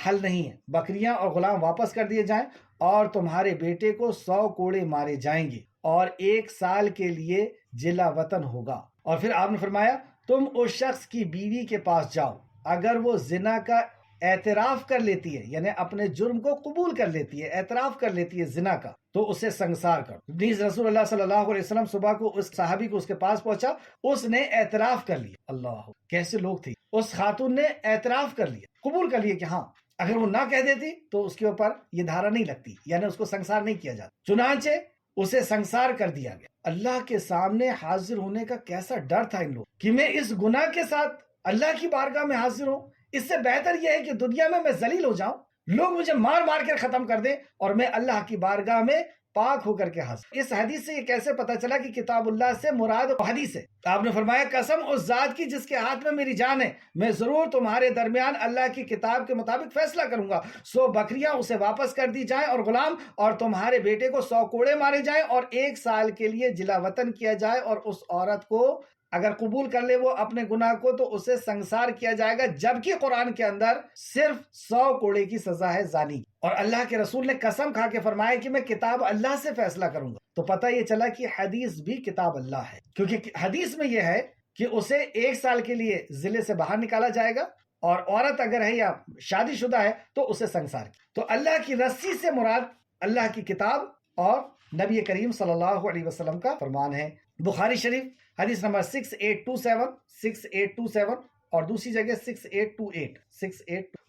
حل نہیں ہے، بکریاں اور غلام واپس کر دیے جائیں، اور تمہارے بیٹے کو 100 کوڑے مارے جائیں گے اور 1 سال کے لیے جلا وطن ہوگا۔ اور پھر آپ نے فرمایا، تم اس شخص کی بیوی کے پاس جاؤ، اگر وہ زنا کا اعتراف کر لیتی ہے یعنی اپنے جرم کو قبول کر لیتی ہے، اعتراف کر لیتی ہے زنا کا، تو اسے سنگسار کر۔ نیز رسول اللہ صلی اللہ علیہ وسلم صبح کو اس صحابی کو اس کے پاس پہنچا، اس نے اعتراف کر لیا۔ اللہ، کیسے لوگ تھے! اس خاتون نے اعتراف کر لیا، قبول کر لیا کہ ہاں، اگر وہ نہ کہہ دیتی تو اس کے اوپر یہ دھارا نہیں لگتی، یعنی اس کو سنگسار نہیں کیا جاتا، چنانچہ اسے سنگسار کر دیا گیا۔ اللہ کے سامنے حاضر ہونے کا کیسا ڈر تھا ان لوگ کہ میں اس گناہ کے ساتھ اللہ کی بارگاہ میں حاضر ہوں، اس سے بہتر یہ ہے کہ دنیا میں ذلیل ہو جاؤں، لوگ مجھے مار مار کر ختم کر دیں اور میں اللہ کی بارگاہ میں پاک ہو کر کے حاضر۔ اس حدیث سے یہ کیسے پتا چلا کہ کتاب اللہ سے مراد حدیث ہے؟ آپ نے فرمایا قسم اس ذات کی جس کے ہاتھ میں میری جان ہے، میں ضرور تمہارے درمیان اللہ کی کتاب کے مطابق فیصلہ کروں گا، 100 بکریاں اسے واپس کر دی جائیں اور غلام، اور تمہارے بیٹے کو 100 کوڑے مارے جائیں اور 1 سال کے لیے جلا وطن کیا جائے، اور اس عورت کو اگر قبول کر لے وہ اپنے گناہ کو تو اسے سنگسار کیا جائے گا، جبکہ قرآن کے اندر صرف 100 کوڑے کی سزا ہے زانی۔ اور اللہ کے رسول نے قسم کھا کے فرمایا کہ میں کتاب اللہ سے فیصلہ کروں گا۔ تو پتہ یہ چلا کہ حدیث بھی کتاب اللہ ہے، کیونکہ حدیث میں یہ ہے کہ اسے 1 سال کے لیے ضلع سے باہر نکالا جائے گا، اور عورت اگر ہے یا شادی شدہ ہے تو اسے سنگسار کی۔ تو اللہ کی رسی سے مراد اللہ کی کتاب اور نبی کریم صلی اللہ علیہ وسلم کا فرمان ہے۔ بخاری شریف حدیث نمبر 6827 اور دوسری جگہ 6828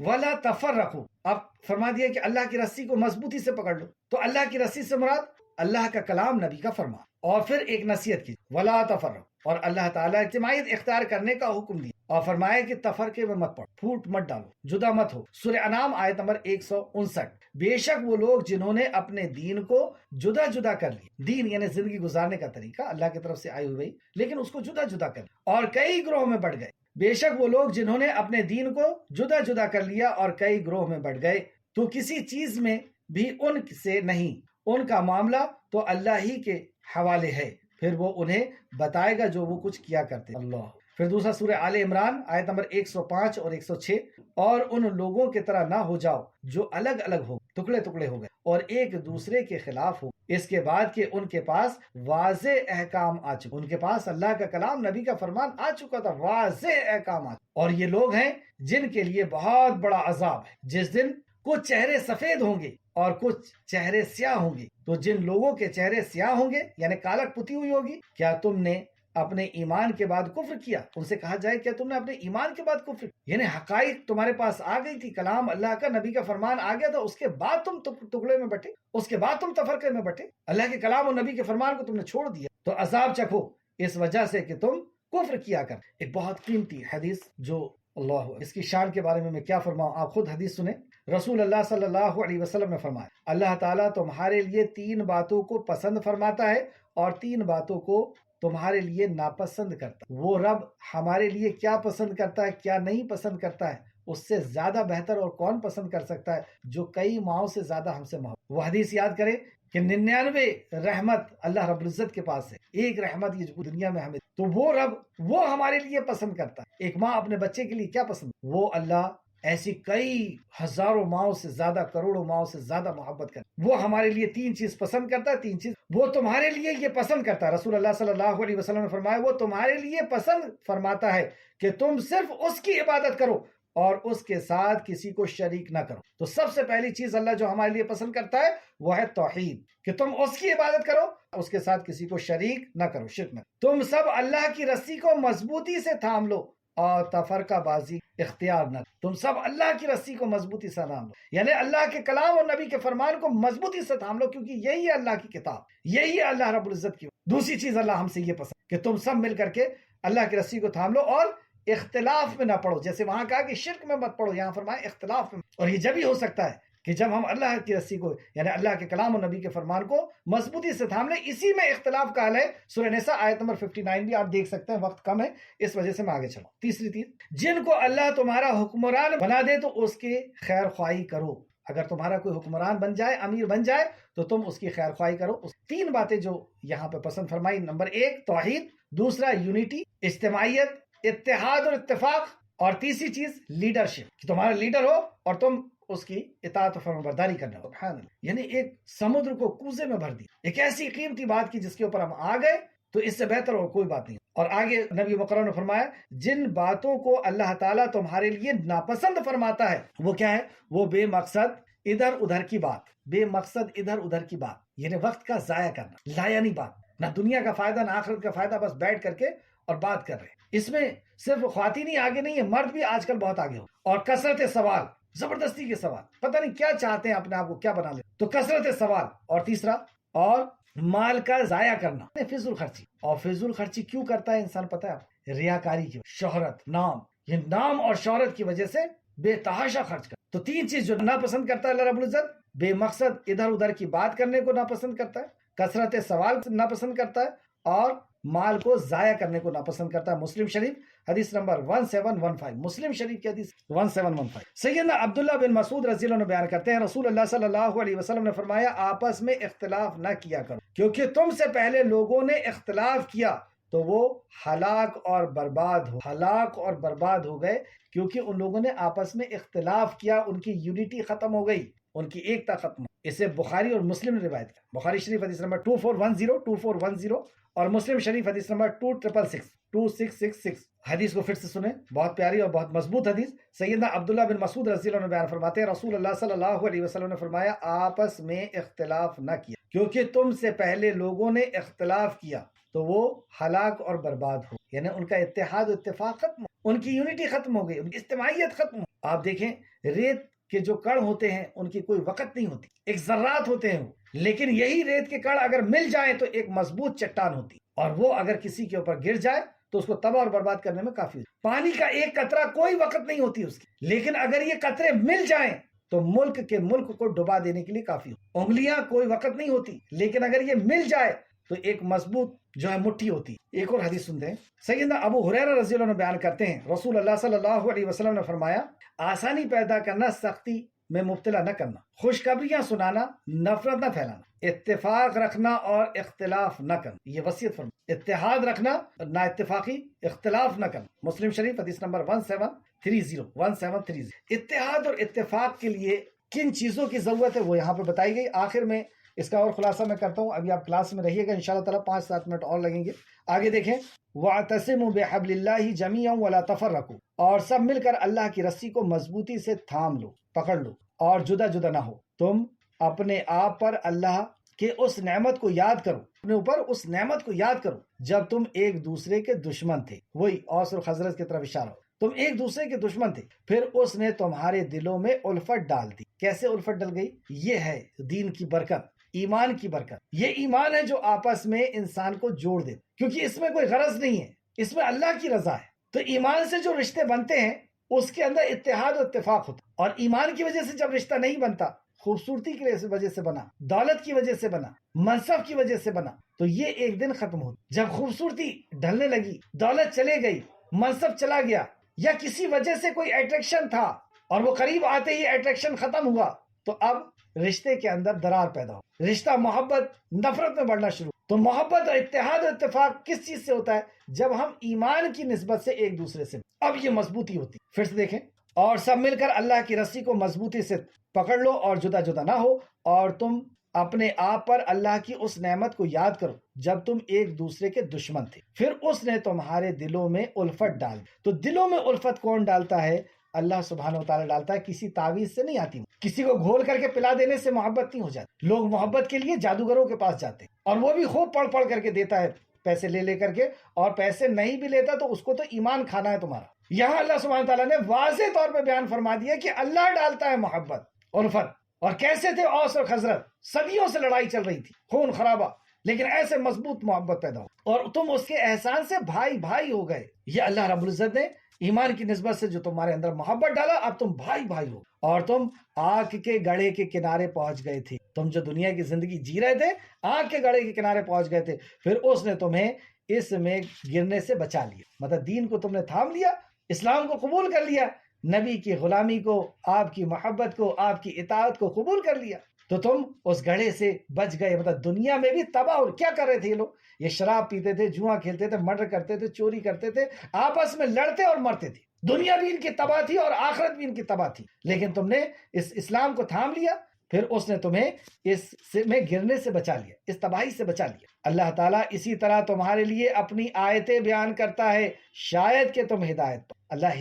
وَلَا تَفَرَّقُوا۔ اب فرما دیا کہ اللہ کی رسی کو مضبوطی سے پکڑ لو، تو اللہ کی رسی سے مراد اللہ کا کلام، نبی کا فرمان، اور پھر ایک نصیحت کی وَلَا تَفَرَّقُوا، اور اللہ تعالیٰ اجتماعیت اختیار کرنے کا حکم دیا اور فرمایا کہ تفرقے میں مت پڑو، پھوٹ مت ڈالو، جدا مت ہو۔ سورہ انعام آیت نمبر 159۔ بے شک وہ لوگ جنہوں نے اپنے دین کو جدا جدا کر لیا، دین یعنی زندگی گزارنے کا طریقہ اللہ کی طرف سے آئی ہوئی، لیکن اس کو جدا جدا کر لیا اور کئی گروہ میں بڑھ گئے۔ بے شک وہ لوگ جنہوں نے اپنے دین کو جدا جدا کر لیا اور کئی گروہ میں بڑھ گئے، تو کسی چیز میں بھی ان سے نہیں، ان کا معاملہ تو اللہ ہی کے حوالے ہے، پھر وہ انہیں بتائے گا جو وہ کچھ کیا کرتے۔ اللہ۔ پھر دوسرا سورہ آل عمران آیت نمبر 105 اور 106، اور ان لوگوں کی طرح نہ ہو جاؤ جو الگ الگ ہو، ٹکڑے ٹکڑے ہو گئے اور ایک دوسرے کے خلاف ہو، اس کے بعد کہ ان کے پاس واضح احکام آ چکے، ان کے پاس اللہ کا کلام، نبی کا فرمان آ چکا تھا، واضح احکام آ چکے۔ اور یہ لوگ ہیں جن کے لیے بہت بڑا عذاب ہے، جس دن کچھ چہرے سفید ہوں گے اور کچھ چہرے سیاہ ہوں گے۔ تو جن لوگوں کے چہرے سیاہ ہوں گے یعنی کالک پتی ہوئی ہوگی، کیا تم نے اپنے ایمان کے بعد کفر کیا؟ ان سے کہا جائے کیا تم نے اپنے ایمان کے بعد کفر کیا؟ یعنی حقائق تمہارے پاس آ گئی تھی، کلام اللہ کا، نبی کا فرمان آ گیا تھا، اس کے بعد تم ٹکڑے میں بٹے، اس کے بعد تم تفرقے میں بٹے، اللہ کے کلام اور نبی کے فرمان کو تم نے چھوڑ دیا، تو عذاب چکھو اس وجہ سے کہ تم کفر کیا کر۔ ایک بہت قیمتی حدیث جو اللہ، اس کی شان کے بارے میں کیا فرماؤں، آپ خود حدیث سنیں۔ رسول اللہ صلی اللہ علیہ وسلم نے فرمایا اللہ تعالیٰ تمہارے لیے 3 باتوں کو پسند فرماتا ہے اور 3 باتوں کو تمہارے لیے ناپسند کرتا ہے۔ وہ رب ہمارے لیے کیا پسند کرتا ہے، کیا نہیں پسند کرتا ہے، اس سے زیادہ بہتر اور کون پسند کر سکتا ہے جو کئی ماؤں سے زیادہ ہم سے محبت۔ وہ حدیث یاد کریں کہ 99 رحمت اللہ رب العزت کے پاس ہے، ایک رحمت یہ جو دنیا میں ہمیں، تو وہ رب وہ ہمارے لیے پسند کرتا ہے۔ ایک ماں اپنے بچے کے لیے کیا پسند، وہ اللہ ایسی کئی ہزاروں ماؤں سے زیادہ، کروڑوں ماؤں سے زیادہ محبت کرتا ہے۔ وہ ہمارے لیے 3 چیز پسند کرتا ہے، 3 چیز وہ تمہارے لیے یہ پسند کرتا ہے۔ رسول اللہ صلی اللہ علیہ وسلم نے فرمایا وہ تمہارے لیے پسند فرماتا ہے کہ تم صرف اس کی عبادت کرو اور اس کے ساتھ کسی کو شریک نہ کرو۔ تو سب سے پہلی چیز اللہ جو ہمارے لیے پسند کرتا ہے وہ ہے توحید، کہ تم اس کی عبادت کرو، اس کے ساتھ کسی کو شریک نہ کرو، شرک نہ کرو۔ تم سب اللہ کی رسی کو مضبوطی سے تھام لو اور تفرقہ بازی اختیار نہ، تم سب اللہ کی رسی کو مضبوطی سے تھام لو، یعنی اللہ کے کلام اور نبی کے فرمان کو مضبوطی سے تھام لو، کیونکہ یہی ہے اللہ کی کتاب، یہی ہے اللہ رب العزت کی۔ دوسری چیز اللہ ہم سے یہ پسند کہ تم سب مل کر کے اللہ کی رسی کو تھام لو اور اختلاف میں نہ پڑو، جیسے وہاں کہا کہ شرک میں مت پڑو، یہاں فرمایا اختلاف میں۔ اور یہ جب ہی ہو سکتا ہے کہ جب ہم اللہ کی رسی کو یعنی اللہ کے کلام اور نبی کے فرمان کو مضبوطی سے تھام لیں، اسی میں اختلاف کا حل ہے۔ سورہ نساء آیت نمبر 59 بھی آپ دیکھ سکتے ہیں، وقت کم ہے اس وجہ سے میں آگے چلوں۔ تیسری چیز، جن کو اللہ تمہارا حکمران بنا دے تو اس کی خیر خواہی کرو۔ اگر تمہارا کوئی حکمران بن جائے، امیر بن جائے، تو تم اس کی خیر خواہی کرو۔ 3 باتیں جو یہاں پہ پسند فرمائی، نمبر 1 توحید، دوسرا یونٹی اجتماعیت، اتحاد اور اتفاق، اور تیسری چیز لیڈرشپ، کہ تمہارا لیڈر ہو اور تم اس کی اطاعت و فرمانبرداری کرنا ہو۔ سبحان اللہ، یعنی ایک سمندر کو کوزے میں بھر دیا، ایک ایسی قیمتی بات کی جس کے اوپر ہم آ گئے تو اس سے بہتر اور کوئی بات نہیں۔ اور آگے نبی مکرم نے فرمایا جن باتوں کو اللہ تعالیٰ تمہارے لیے ناپسند فرماتا ہے وہ کیا ہے؟ وہ بے مقصد ادھر ادھر کی بات، بے مقصد ادھر ادھر کی بات، یعنی وقت کا ضائع کرنا، لایانی بات، نہ دنیا کا فائدہ نہ آخرت کا فائدہ، بس بیٹھ کر کے اور بات کر رہے ہیں۔ اس میں صرف خواتین ہی آگے نہیں ہے، مرد بھی آج کل بہت آگے ہو، اور کثرت سوال، زبردستی کے سوال، پتہ نہیں کیا چاہتے ہیں اپنے آپ کو کیا بنا لے، تو کثرت سوال۔ اور تیسرا، اور مال کا ضائع کرنا، فضول خرچی۔ اور فضول خرچی کیوں کرتا ہے انسان پتہ ہے آپ؟ ریاکاری کی، شہرت، نام، یہ نام اور شہرت کی وجہ سے بے تحاشا خرچ کرتا۔ تو تین چیز جو ناپسند کرتا ہے اللہ رب العزت، بے مقصد ادھر ادھر کی بات کرنے کو ناپسند کرتا ہے، کثرت سوال ناپسند کرتا ہے، اور مال کو ضائع کرنے کو ناپسند کرتا ہے۔ مسلم شریف حدیث نمبر 1715، مسلم شریف کی حدیث 1715۔ سیدنا عبداللہ بن مسعود رضی اللہ عنہ بیان کرتے ہیں رسول اللہ صلی اللہ علیہ وسلم نے فرمایا آپس میں اختلاف نہ کیا کرو، کیونکہ تم سے پہلے لوگوں نے اختلاف کیا تو وہ ہلاک اور برباد ہو گئے، کیونکہ ان لوگوں نے آپس میں اختلاف کیا، ان کی یونٹی ختم ہو گئی، ان کی ایکتا ختم ہو۔ اسے بخاری اور مسلم نے روایت کیا، بخاری شریف حدیث نمبر 2410 اور مسلم شریف حدیث نمبر 2666 حدیث کو پھر سے سنیں، بہت پیاری اور بہت مضبوط حدیث۔ سیدنا عبداللہ بن مسعود رضی اللہ عنہ بیان فرماتے ہیں رسول اللہ صلی اللہ علیہ وسلم نے فرمایا آپس میں اختلاف نہ کیا، کیونکہ تم سے پہلے لوگوں نے اختلاف کیا تو وہ ہلاک اور برباد ہو، یعنی ان کا اتحاد و اتفاق ختم ہو، ان کی یونٹی ختم ہو گئی، ان کی اجتماعیت ختم ہو۔ آپ دیکھیں ریت کے جو کڑ ہوتے ہیں ان کی کوئی وقت نہیں ہوتی، ایک ذرات ہوتے ہیں، لیکن یہی ریت کے کڑ اگر مل جائیں تو ایک مضبوط چٹان ہوتی، اور وہ اگر کسی کے اوپر گر جائے تو اس کو تباہ اور برباد کرنے میں کافی ہوتی۔ پانی کا ایک قطرہ کوئی وقت نہیں ہوتی اس کی، لیکن اگر یہ قطرے مل جائیں تو ملک کو ڈبا دینے کے لیے کافی ہوتی۔ انگلیاں کوئی وقت نہیں ہوتی، لیکن اگر یہ مل جائے تو ایک مضبوط جو ہے مٹھی ہوتی۔ ایک اور حدیث سنتے ہیں، سیدنا ابو ہریرہ رضی اللہ عنہ بیان کرتے ہیں رسول اللہ صلی اللہ علیہ وسلم نے فرمایا آسانی پیدا کرنا، سختی میں مبتلا نہ کرنا، خوشخبریاں سنانا، نفرت نہ پھیلانا، اتفاق رکھنا اور اختلاف نہ کرنا، یہ وصیت فرمایا، اتحاد رکھنا، نہ اتفاقی، اختلاف نہ کرنا۔ مسلم شریف حدیث نمبر 1730۔ اتحاد اور اتفاق کے لیے کن چیزوں کی ضرورت ہے وہ یہاں پہ بتائی گئی۔ آخر میں اس کا اور خلاصہ میں کرتا ہوں، ابھی آپ کلاس میں رہیے گا انشاءاللہ تعالیٰ، 5-7 منٹ اور لگیں گے۔ آگے دیکھیں، وَاعْتَصِمُوا بِحَبْلِ اللَّهِ جَمِيعًا وَلَا تَفَرَّقُوا، اور سب مل کر اللہ کی رسی کو مضبوطی سے تھام لو، پکڑ لو، اور جدا جدا نہ ہو۔ تم اپنے آپ پر اللہ کے اس نعمت کو یاد کرو، اپنے اوپر اس نعمت کو یاد کرو جب تم ایک دوسرے کے دشمن تھے، وہی اوس اور خزرج کی طرف اشارہ ہو، تم ایک دوسرے کے دشمن تھے، پھر اس نے تمہارے دلوں میں الفت ڈال دی۔ کیسے الفت ڈل گئی؟ یہ ہے دین کی برکت، ایمان کی برکت۔ یہ ایمان ہے جو آپس میں انسان کو جوڑ دے، کیونکہ اس میں کوئی غرض نہیں ہے، اس میں اللہ کی رضا ہے۔ تو ایمان سے جو رشتے بنتے ہیں اس کے اندر اتحاد و اتفاق ہوتا، اور ایمان کی وجہ سے جب رشتہ نہیں بنتا، خوبصورتی کی وجہ سے بنا، دولت کی وجہ سے بنا، منصب کی وجہ سے بنا، تو یہ ایک دن ختم ہوتا۔ جب خوبصورتی ڈھلنے لگی، دولت چلے گئی، منصب چلا گیا، یا کسی وجہ سے کوئی اٹریکشن تھا اور وہ قریب آتے ہی اٹریکشن ختم ہوا، تو اب رشتے کے اندر درار پیدا ہو، رشتہ محبت نفرت میں بڑھنا شروع۔ تو محبت اور اتحاد و اتفاق کس چیز سے ہوتا ہے؟ جب ہم ایمان کی نسبت سے ایک دوسرے سے، اب یہ مضبوطی ہوتی۔ پھر سے دیکھیں، اور سب مل کر اللہ کی رسی کو مضبوطی سے پکڑ لو اور جدا جدا نہ ہو، اور تم اپنے آپ پر اللہ کی اس نعمت کو یاد کرو جب تم ایک دوسرے کے دشمن تھے، پھر اس نے تمہارے دلوں میں الفت ڈال دی۔ تو دلوں میں الفت کون ڈالتا ہے؟ اللہ سبحانہ وتعالی ڈالتا ہے، کسی تعویذ سے نہیں آتی، کسی کو گھول کر کے پلا دینے سے محبت نہیں ہو جاتی۔ لوگ محبت کے لیے جادوگروں کے پاس جاتے ہیں، اور وہ بھی خوب پڑھ کر کے دیتا ہے، پیسے لے کر کے، اور پیسے نہیں بھی لیتا تو اس کو تو ایمان کھانا ہے تمہارا۔ یہاں اللہ سبحانہ تعالیٰ نے واضح طور پہ بیان فرما دیا کہ اللہ ڈالتا ہے محبت، الفت۔ اور کیسے تھے اوس اور خزرج؟ صدیوں سے لڑائی چل رہی تھی، خون خرابہ، لیکن ایسے مضبوط محبت پیدا ہو، اور تم اس کے احسان سے بھائی ہو گئے۔ یہ اللہ رب العزت نے ایمان کی نسبت سے جو تمہارے اندر محبت ڈالا، اب تم بھائی ہو، اور تم آگ کے گڑھے کے کنارے پہنچ گئے تھے۔ تم جو دنیا کی زندگی جی رہے تھے، آگ کے گڑھے کے کنارے پہنچ گئے تھے، پھر اس نے تمہیں اس میں گرنے سے بچا لیا۔ مطلب دین کو تم نے تھام لیا، اسلام کو قبول کر لیا، نبی کی غلامی کو، آپ کی محبت کو، آپ کی اطاعت کو قبول کر لیا، تو تم اس گڑھے سے بچ گئے۔ مطلب دنیا میں بھی تباہ، اور کیا کر رہے تھے یہ لوگ؟ یہ شراب پیتے تھے، جوا کھیلتے تھے، مرڈر کرتے تھے، چوری کرتے تھے، آپس میں لڑتے اور مرتے تھے۔ دنیا بھی ان کی تباہ تھی اور آخرت بھی ان کی تباہ تھی، لیکن تم نے اس اسلام کو تھام لیا، پھر اس نے تمہیں اس میں گرنے سے بچا لیا، اس تباہی سے بچا لیا۔ اللہ تعالیٰ اسی طرح تمہارے لیے اپنی آیتیں بیان کرتا ہے شاید کہ تم ہدایت پاؤ۔ اللہ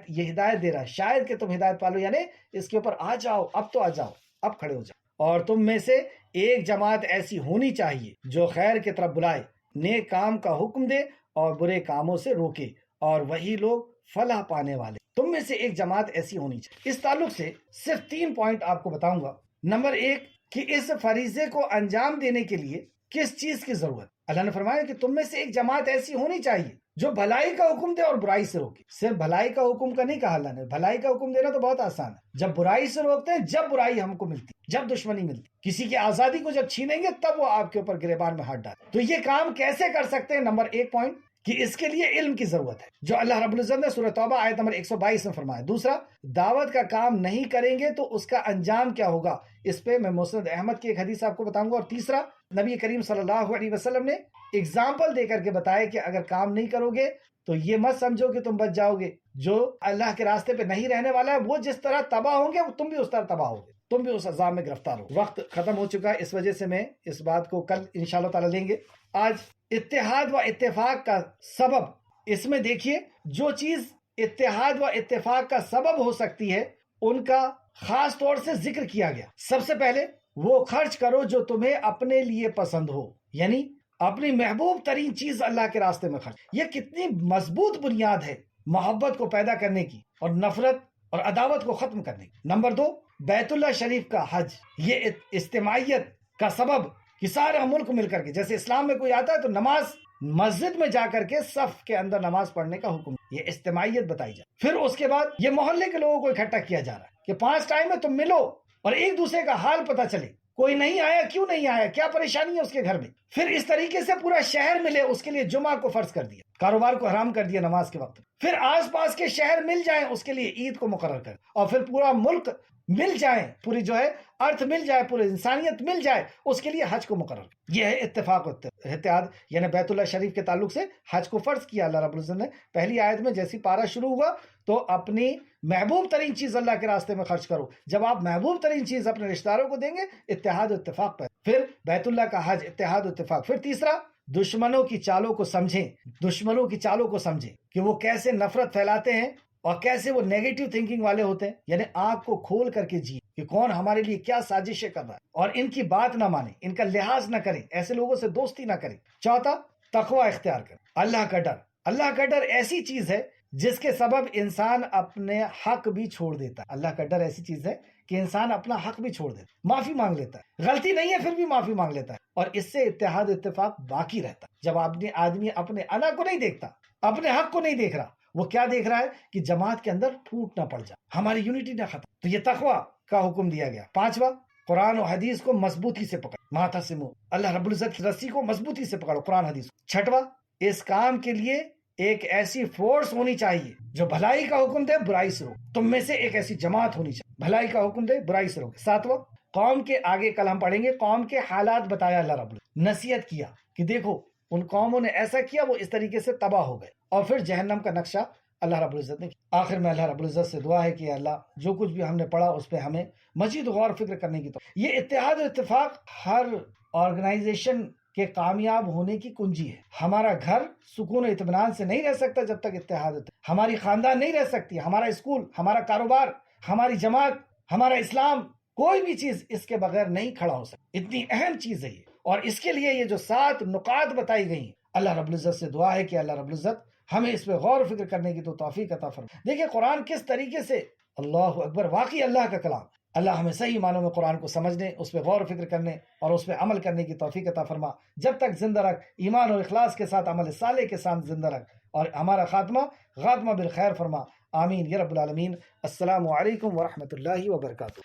یہ ہدایت دے رہا ہے، شاید کہ تم ہدایت پالو، یعنی اس کے اوپر آ جاؤ، اب تو آ جاؤ، اب کھڑے ہو جاؤ۔ اور تم میں سے ایک جماعت ایسی ہونی چاہیے جو خیر کی طرف بلائے، نیک کام کا حکم دے اور برے کاموں سے روکے، اور وہی لوگ فلاح پانے والے۔ تم میں سے ایک جماعت ایسی ہونی چاہیے۔ اس تعلق سے صرف 3 پوائنٹ آپ کو بتاؤں گا۔ نمبر 1 کہ اس فریضے کو انجام دینے کے لیے کس چیز کی ضرورت؟ اللہ نے فرمایا کہ تم میں سے ایک جماعت ایسی ہونی چاہیے جو بھلائی کا حکم دے اور برائی سے روکے۔ صرف بھلائی کا حکم کا نہیں کہا اللہ نے، بھلائی کا حکم دینا تو بہت آسان ہے، جب برائی سے روکتے ہیں، جب برائی ہم کو ملتی، جب دشمنی ملتی، کسی کی آزادی کو جب چھینیں گے تب وہ آپ کے اوپر گریبان میں ہاتھ ڈالے۔ تو یہ کام کیسے کر سکتے ہیں؟ نمبر 1 پوائنٹ کہ اس کے لیے علم کی ضرورت ہے، جو اللہ رب العزت نے سورہ توبہ آیت نمبر 122 میں فرمایا۔ دوسرا، دعوت کا کام نہیں کریں گے تو اس کا انجام کیا ہوگا؟ اس پہ میں مسند احمد کی ایک حدیث آپ کو بتاؤں گا۔ اور تیسرا، نبی کریم صلی اللہ علیہ وسلم نے اگزامپل دے کر کے بتایا کہ اگر کام نہیں کرو گے تو یہ مت سمجھو کہ تم بچ جاؤ گے، جو اللہ کے راستے پہ نہیں رہنے والا ہے وہ جس طرح تباہ ہوں گے تم بھی اس طرح تباہ ہوگے، تم بھی اس عذاب میں گرفتار ہو۔ وقت ختم ہو چکا ہے، اس وجہ سے میں اس بات کو کل انشاءاللہ تعالی لیں گے۔ آج اتحاد و اتفاق کا سبب، اس میں دیکھیے جو چیز اتحاد و اتفاق کا سبب ہو سکتی ہے ان کا خاص طور سے ذکر کیا گیا۔ سب سے پہلے وہ خرچ کرو جو تمہیں اپنے لیے پسند ہو، یعنی اپنی محبوب ترین چیز اللہ کے راستے میں خرچ۔ یہ کتنی مضبوط بنیاد ہے محبت کو پیدا کرنے کی اور نفرت اور عداوت کو ختم کرنے کی۔ نمبر 2، بیت اللہ شریف کا حج، یہ اجتماعیت کا سبب کہ سارا ملک مل کر کے، جیسے اسلام میں کوئی آتا ہے تو نماز مسجد میں جا کر کے صف کے اندر نماز پڑھنے کا حکم، یہ اجتماعیت بتائی جائے۔ پھر اس کے بعد یہ محلے کے لوگوں کو اکٹھا کیا جا رہا ہے کہ 5 ٹائم میں تم ملو اور ایک دوسرے کا حال پتہ چلے، کوئی نہیں آیا کیوں نہیں آیا، کیا پریشانی ہے اس کے گھر میں۔ پھر اس طریقے سے پورا شہر ملے، اس کے لیے جمعہ کو فرض کر دیا، کاروبار کو حرام کر دیا نماز کے وقت۔ پھر آس پاس کے شہر مل جائیں، اس کے لیے عید کو مقرر کر، اور پھر پورا ملک مل جائیں، پوری جو ہے ارتھ مل جائے، پوری انسانیت مل جائے، اس کے لیے حج کو مقرر۔ یہ ہے اتفاق و اتحاد، یعنی بیت اللہ شریف کے تعلق سے حج کو فرض کیا اللہ رب العزت نے۔ پہلی آیت میں جیسی پارہ شروع ہوا تو اپنی محبوب ترین چیز اللہ کے راستے میں خرچ کرو۔ جب آپ محبوب ترین چیز اپنے رشتہ داروں کو دیں گے، اتحاد و اتفاق پر۔ پھر بیت اللہ کا حج، اتحاد و اتفاق۔ پھر تیسرا، دشمنوں کی چالوں کو سمجھیں، دشمنوں کی چالوں کو سمجھیں کہ وہ کیسے نفرت پھیلاتے ہیں اور کیسے وہ نیگیٹو تھنکنگ والے ہوتے ہیں، یعنی آنکھ کو کھول کر کے جی کہ کون ہمارے لیے کیا سازشیں کر رہا ہے، اور ان کی بات نہ مانیں، ان کا لحاظ نہ کریں، ایسے لوگوں سے دوستی نہ کریں۔ چوتھا، تقوی اختیار کریں، اللہ کا ڈر۔ اللہ کا ڈر ایسی چیز ہے جس کے سبب انسان اپنے حق بھی چھوڑ دیتا ہے۔ اللہ کا ڈر ایسی چیز ہے کہ انسان اپنا حق بھی چھوڑ دیتا ہے، معافی مانگ لیتا ہے، غلطی نہیں ہے پھر بھی معافی مانگ لیتا ہے، اور اس سے اتحاد اتفاق باقی رہتا ہے۔ جب آدمی اپنے انا کو نہیں دیکھتا، اپنے حق کو نہیں دیکھ رہا، وہ کیا دیکھ رہا ہے کہ جماعت کے اندر پھوٹ نہ پڑ جائے، ہماری یونٹی نہ ختم۔ تو یہ تقوی کا حکم دیا گیا۔ پانچواں، قرآن و حدیث کو مضبوطی سے پکڑ، معتصمو، اللہ رب العزت کی رسی کو مضبوطی سے پکڑو، قرآن حدیث۔ چھٹواں، اس کام کے لیے ایک ایسی فورس ہونی چاہیے جو بھلائی کا حکم دے، برائی سے روکے۔ تم میں سے ایک ایسی جماعت ہونی چاہیے بھلائی کا حکم دے، برائی سے روکے۔ ساتواں، قوم کے آگے کل ہم پڑھیں گے، قوم کے حالات بتایا اللہ رب العزت، نصیحت کیا کہ دیکھو ان قوموں نے ایسا کیا، وہ اس طریقے سے تباہ ہو گئے، اور پھر جہنم کا نقشہ اللہ رب العزت نے کیا۔ آخر میں اللہ رب العزت سے دعا ہے کہ اللہ جو کچھ بھی ہم نے پڑھا اس پہ ہمیں مزید غور فکر کرنے کی توفیق۔ یہ اتحاد و اتفاق ہر آرگنائزیشن کے کامیاب ہونے کی کنجی ہے۔ ہمارا گھر سکون و اطمینان سے نہیں رہ سکتا جب تک اتحاد ہے، ہماری خاندان نہیں رہ سکتی، ہمارا اسکول، ہمارا کاروبار، ہماری جماعت، ہمارا اسلام، کوئی بھی چیز اس کے بغیر نہیں کھڑا ہو سکتی۔ اتنی اہم چیز ہے یہ، اور اس کے لیے یہ جو 7 نکات بتائی گئی ہیں، اللہ رب العزت سے دعا ہے کہ اللہ رب العزت ہمیں اس پہ غور و فکر کرنے کی تو توفیق عطا فرمائے۔ دیکھیں قرآن کس طریقے سے، اللہ اکبر، واقعی اللہ کا کلام۔ اللہ ہمیں صحیح معنوں میں قرآن کو سمجھنے، اس پہ غور و فکر کرنے اور اس پہ عمل کرنے کی توفیق عطا فرما۔ جب تک زندہ رکھ، ایمان اور اخلاص کے ساتھ، عمل صالح کے ساتھ زندہ رکھ، اور ہمارا خاتمہ بالخیر فرما، آمین یا رب العالمین۔ السلام علیکم ورحمۃ اللہ وبرکاتہ۔